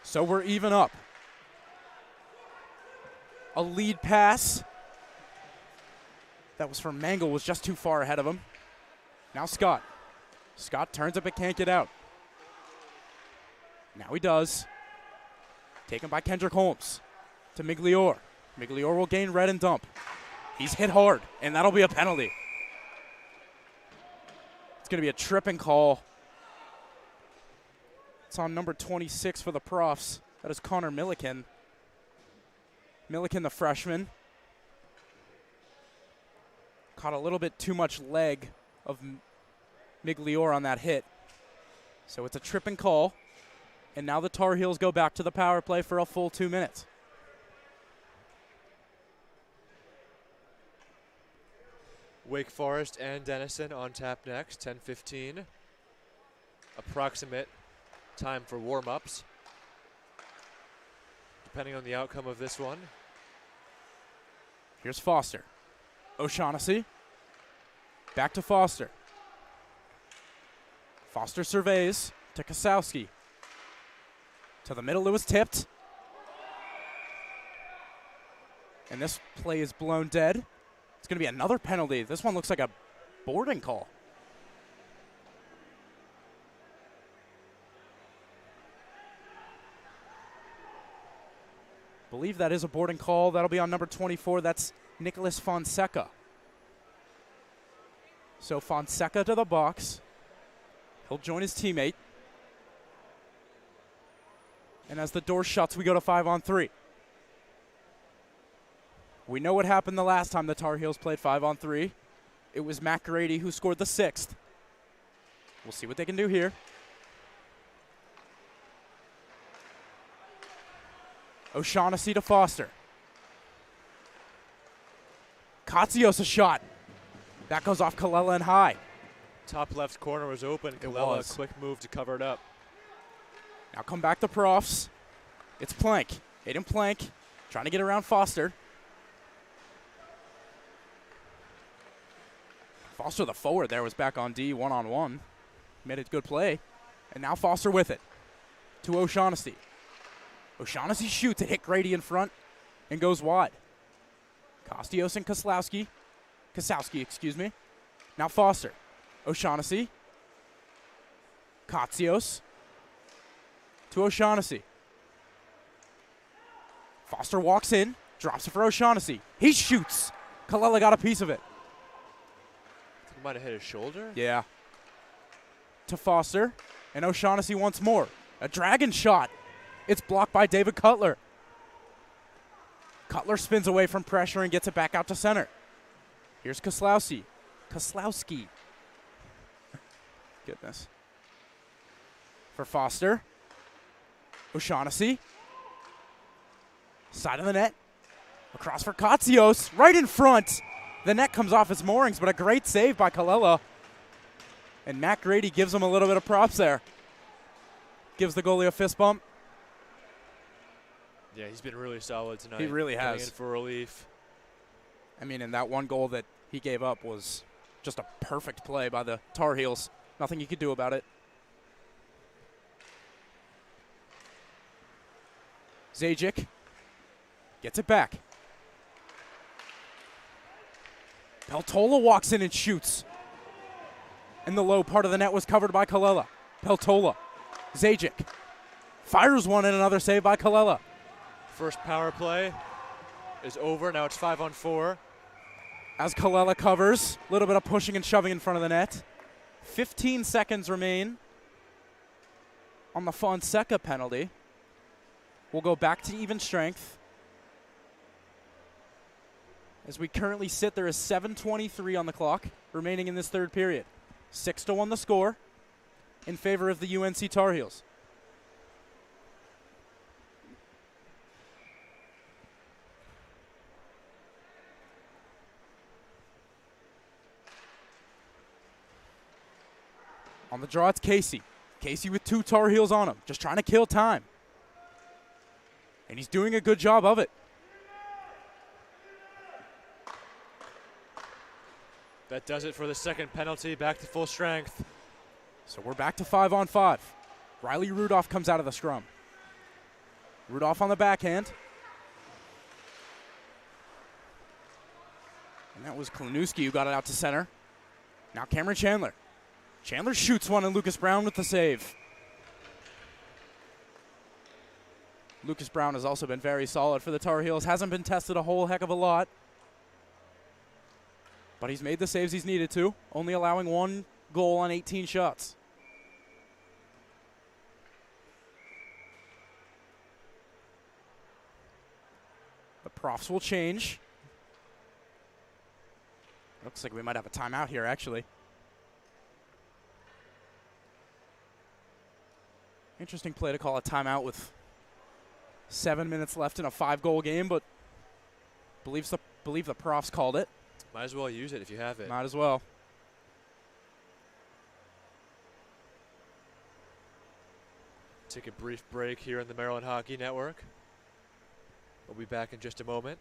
So we're even up. A lead pass. That was from Mangle, was just too far ahead of him. Now Scott. Scott turns it but can't get out. Now he does. Taken by Kendrick Holmes to Migliore. Migliore will gain red and dump. He's hit hard, and that'll be a penalty. It's going to be a tripping call. It's on number 26 for the Profs. That is Connor Milliken. Milliken, the freshman. Caught a little bit too much leg of Migliore on that hit. So it's a tripping call. And now the Tar Heels go back to the power play for a full 2 minutes. Wake Forest and Denison on tap next, 10:15. Approximate time for warm-ups, depending on the outcome of this one. Here's Foster. O'Shaughnessy. Back to Foster. Foster surveys to Kosowski. To the middle, it was tipped. And this play is blown dead. It's going to be another penalty. This one looks like a boarding call. Believe that is a boarding call. That'll be on number 24. That's Nicholas Fonseca. So Fonseca to the box. He'll join his teammate. And as the door shuts, we go to 5-on-3. We know what happened the last time the Tar Heels played 5-on-3. It was Matt Grady who scored the 6th. We'll see what they can do here. O'Shaughnessy to Foster. Katsios a shot. That goes off Colella and high. Top left corner was open. It Colella, was. quick move to cover it up. Now come back to Profs. It's Plank. Aiden Plank trying to get around Foster. Foster, the forward there, was back on D, one-on-one. Made a good play. And now Foster with it to O'Shaughnessy. O'Shaughnessy shoots. It hit Grady in front and goes wide. Kostios and Kosowski, excuse me. Now Foster. O'Shaughnessy. Katsios to O'Shaughnessy. Foster walks in, drops it for O'Shaughnessy. He shoots. Colella got a piece of it. He might have hit his shoulder. Yeah. To Foster, and O'Shaughnessy once more. A dragon shot. It's blocked by David Cutler. Cutler spins away from pressure and gets it back out to center. Here's Kosowski. Goodness. For Foster. O'Shaughnessy. Side of the net. Across for Katsios. Right in front. The net comes off its moorings, but a great save by Kalela. And Matt Grady gives him a little bit of props there. Gives the goalie a fist bump. Yeah, he's been really solid tonight. He really has. Coming in for relief. I mean, and that one goal that he gave up was just a perfect play by the Tar Heels. Nothing you could do about it. Zajic gets it back. Peltola walks in and shoots. And the low part of the net was covered by Kalela. Peltola. Zajic fires one and another save by Kalela. First power play is over. Now it's 5-on-4. As Kalela covers, a little bit of pushing and shoving in front of the net. 15 seconds remain on the Fonseca penalty. We'll go back to even strength. As we currently sit, there is 7:23 on the clock remaining in this third period. 6-1 the score in favor of the UNC Tar Heels. On the draw, it's Casey. Casey with 2 Tar Heels on him, just trying to kill time. And he's doing a good job of it. That does it for the second penalty. Back to full strength. So we're back to 5-on-5. Riley Rudolph comes out of the scrum. Rudolph on the backhand. And that was Klanuski who got it out to center. Now Cameron Chandler. Chandler shoots one, and Lucas Brown with the save. Lucas Brown has also been very solid for the Tar Heels. Hasn't been tested a whole heck of a lot. But he's made the saves he's needed to, only allowing 1 goal on 18 shots. The Profs will change. Looks like we might have a timeout here, actually. Interesting play to call a timeout with 7 minutes left in a 5-goal game, but believe the Profs called it. Might as well use it if you have it. Might as well. Take a brief break here in the Maryland Hockey Network. We'll be back in just a moment.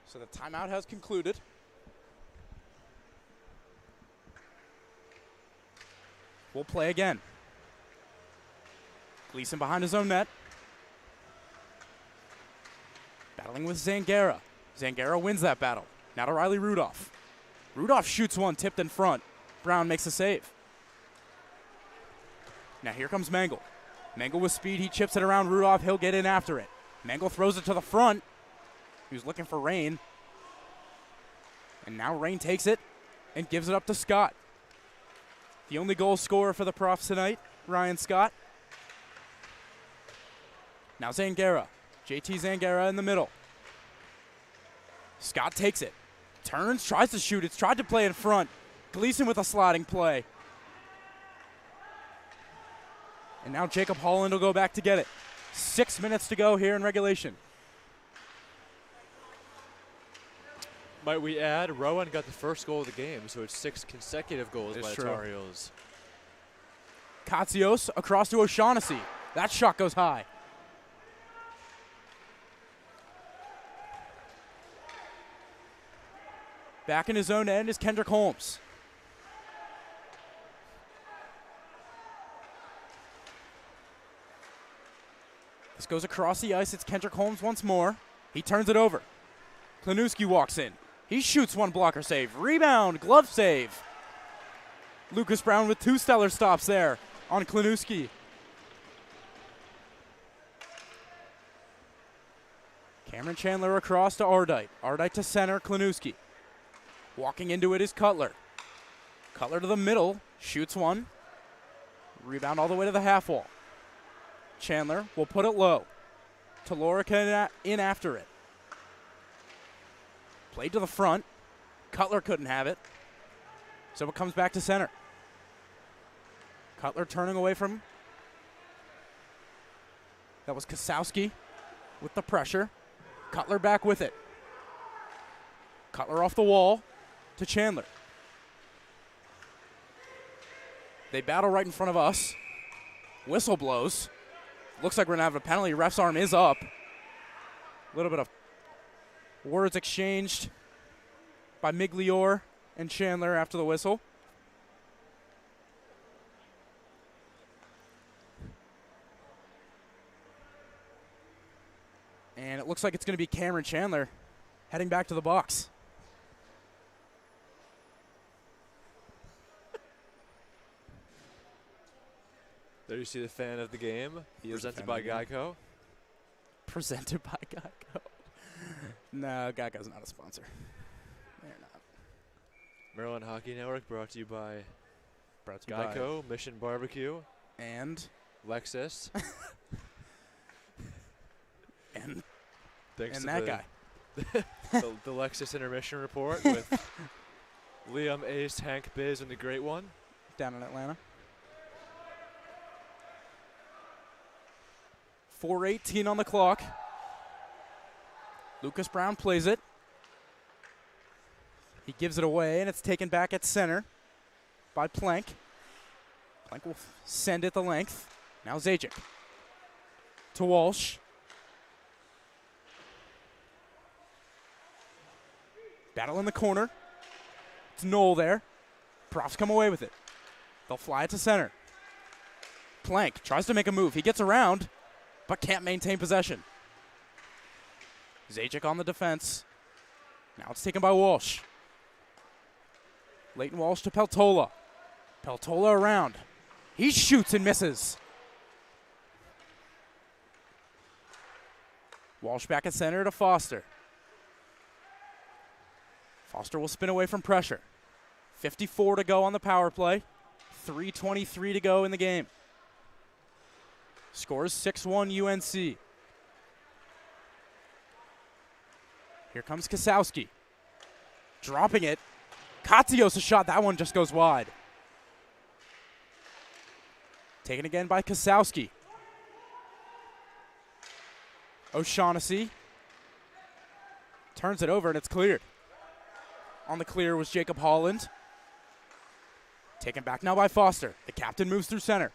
So the timeout has concluded. We'll play again. Gleason behind his own net. Battling with Zangara. Zangara wins that battle. Now to Riley Rudolph. Rudolph shoots one, tipped in front. Brown makes a save. Now here comes Mangle. Mangle with speed, he chips it around Rudolph. He'll get in after it. Mangle throws it to the front. He was looking for Rain. And now Rain takes it and gives it up to Scott. The only goal scorer for the Profs tonight, Ryan Scott. Now Zangara. JT Zangara in the middle. Scott takes it. Turns, tries to shoot. It's tried to play in front. Gleason with a sliding play. And now Jacob Holland will go back to get it. 6 minutes to go here in regulation. Might we add, Rowan got the first goal of the game, so it's 6 consecutive goals by the Tar Heels. Katsios across to O'Shaughnessy. That shot goes high. Back in his own end is Kendrick Holmes. This goes across the ice. It's Kendrick Holmes once more. He turns it over. Klinuski walks in. He shoots one blocker save. Rebound, glove save. Lucas Brown with 2 stellar stops there on Klinuski. Cameron Chandler across to Ardite. Ardite to center, Klinuski. Walking into it is Cutler. Cutler to the middle, shoots one. Rebound all the way to the half wall. Chandler will put it low. Talorica in after it. Played to the front. Cutler couldn't have it. So it comes back to center. Cutler turning away from. That was Kasowski with the pressure. Cutler back with it. Cutler off the wall to Chandler. They battle right in front of us. Whistle blows. Looks like we're going to have a penalty. Ref's arm is up. A little bit of words exchanged by Migliore and Chandler after the whistle. And it looks like it's going to be Cameron Chandler heading back to the box. There you see the fan of the game, presented by Geico. Presented by Geico. No, Geico's not a sponsor. They're not. Maryland Hockey Network brought to you by Geico, Geico, Mission Barbecue, and Lexus. and Thanks to that guy. the Lexus Intermission Report with Liam, Ace, Hank, Biz, and the Great One. Down in Atlanta. 4:18 on the clock. Lucas Brown plays it. He gives it away, and it's taken back at center by Plank. Plank will send it the length. Now Zajic to Walsh. Battle in the corner. It's Knoll there. Profs come away with it. They'll fly it to center. Plank tries to make a move. He gets around, but can't maintain possession. Zajic on the defense. Now it's taken by Walsh. Leighton Walsh to Peltola. Peltola around. He shoots and misses. Walsh back at center to Foster. Foster will spin away from pressure. 54 to go on the power play. 3:23 to go in the game. Scores 6-1 UNC. Here comes Kasowski. Dropping it. Katsios a shot. That one just goes wide. Taken again by Kasowski. O'Shaughnessy turns it over and it's cleared. On the clear was Jacob Holland. Taken back now by Foster. The captain moves through center.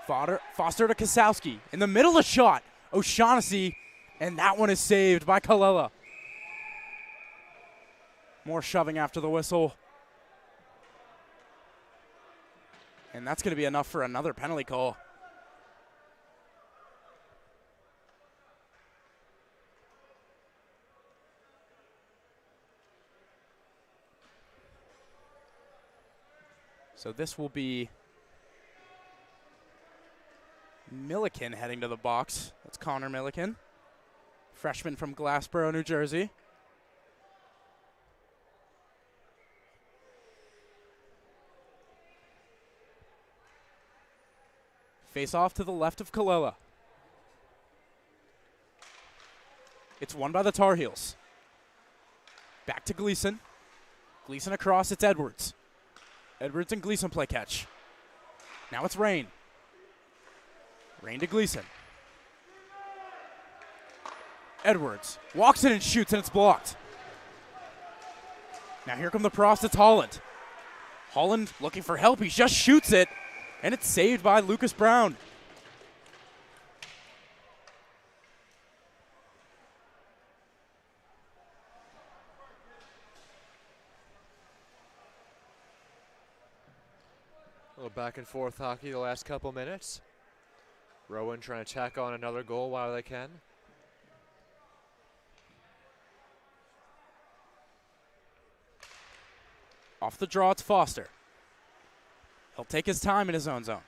Foster to Kasowski. In the middle of shot. O'Shaughnessy. And that one is saved by Kalela. More shoving after the whistle. And that's going to be enough for another penalty call. So this will be Milliken heading to the box. That's Connor Milliken, freshman from Glassboro, New Jersey. Face off to the left of Kalela. It's won by the Tar Heels. Back to Gleason. Gleason across, it's Edwards. Edwards and Gleason play catch. Now it's Rain. Rain to Gleason. Edwards walks in and shoots, and it's blocked. Now here come the Profs, it's Holland. Holland looking for help, he just shoots it, and it's saved by Lucas Brown. little back and forth hockey the last couple minutes. Rowan trying to tack on another goal while they can. Off the draw, it's Foster. He'll take his time in his own zone.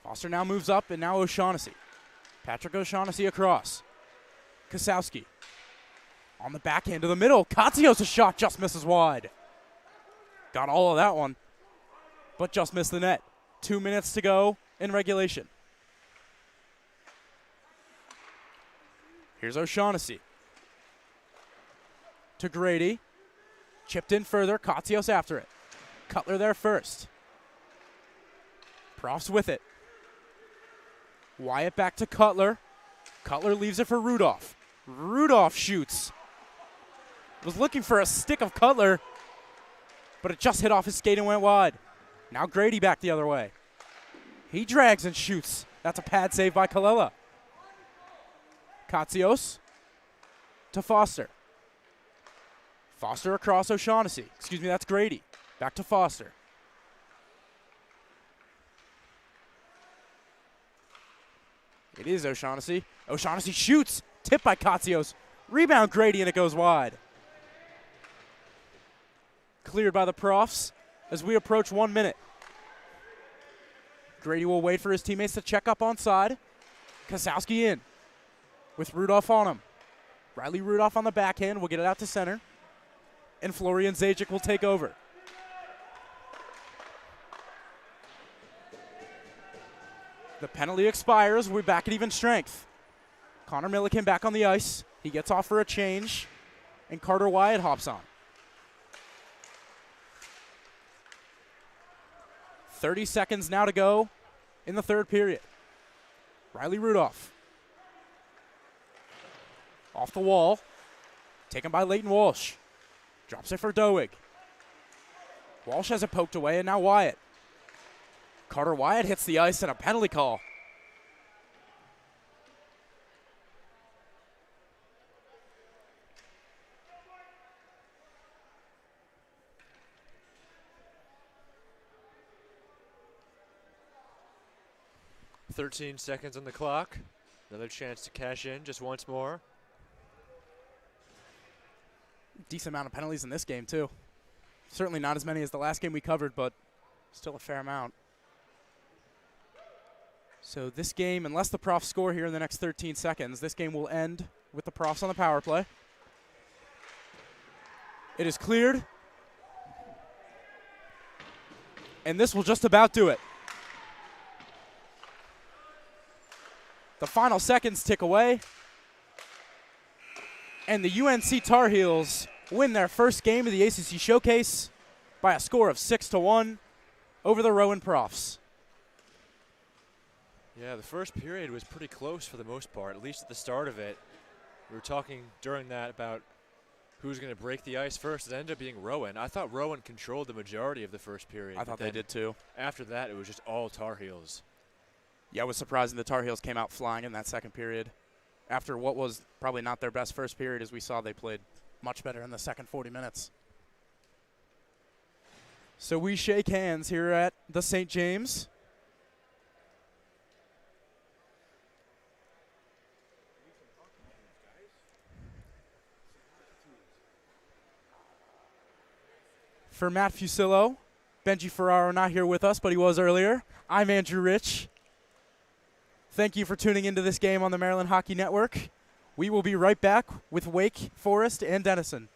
Foster now moves up, and now O'Shaughnessy. Patrick O'Shaughnessy across. Kosowski. On the backhand to the middle. Katsios' shot just misses wide. Got all of that one, but just missed the net. 2 minutes to go in regulation. Here's O'Shaughnessy. To Grady. Chipped in further. Katsios after it. Cutler there first. Profs with it. Wyatt back to Cutler. Cutler leaves it for Rudolph. Rudolph shoots. Was looking for a stick of Cutler, but it just hit off his skate and went wide. Now Grady back the other way. He drags and shoots. That's a pad save by Kalela. Katsios to Foster. Foster across O'Shaughnessy. Excuse me, that's Grady. Back to Foster. It is O'Shaughnessy. O'Shaughnessy shoots. Tipped by Katsios. Rebound Grady, and it goes wide. Cleared by the Profs as we approach 1 minute. Grady will wait for his teammates to check up on side. Kosowski in with Rudolph on him. Riley Rudolph on the backhand will get it out to center. And Florian Zajic will take over. The penalty expires. We're back at even strength. Connor Milliken back on the ice. He gets off for a change. And Carter Wyatt hops on. 30 seconds now to go in the third period. Riley Rudolph. Off the wall. Taken by Leighton Walsh. Drops it for Doig. Walsh has it poked away, and now Wyatt. Carter Wyatt hits the ice and a penalty call. "13 seconds on the clock. Another chance to cash in just once more. Decent amount of penalties in this game, too. Certainly not as many as the last game we covered, but still a fair amount. So this game, unless the Profs score here in the next 13 seconds, this game will end with the Profs on the power play. It is cleared. And this will just about do it. The final seconds tick away. And the UNC Tar Heels win their first game of the ACC Showcase by a score of 6-1 over the Rowan Profs. Yeah, the first period was pretty close for the most part, at least at the start of it. We were talking during that about who's going to break the ice first. It ended up being Rowan. I thought Rowan controlled the majority of the first period. I thought they did too. After that, it was just all Tar Heels. Yeah, it was surprising the Tar Heels came out flying in that second period. After what was probably not their best first period, as we saw, they played much better in the second 40 minutes. So we shake hands here at the St. James. For Matt Fusillo, Benji Ferraro not here with us, but he was earlier. I'm Andrew Rich. Thank you for tuning into this game on the Maryland Hockey Network. We will be right back with Wake Forest and Denison.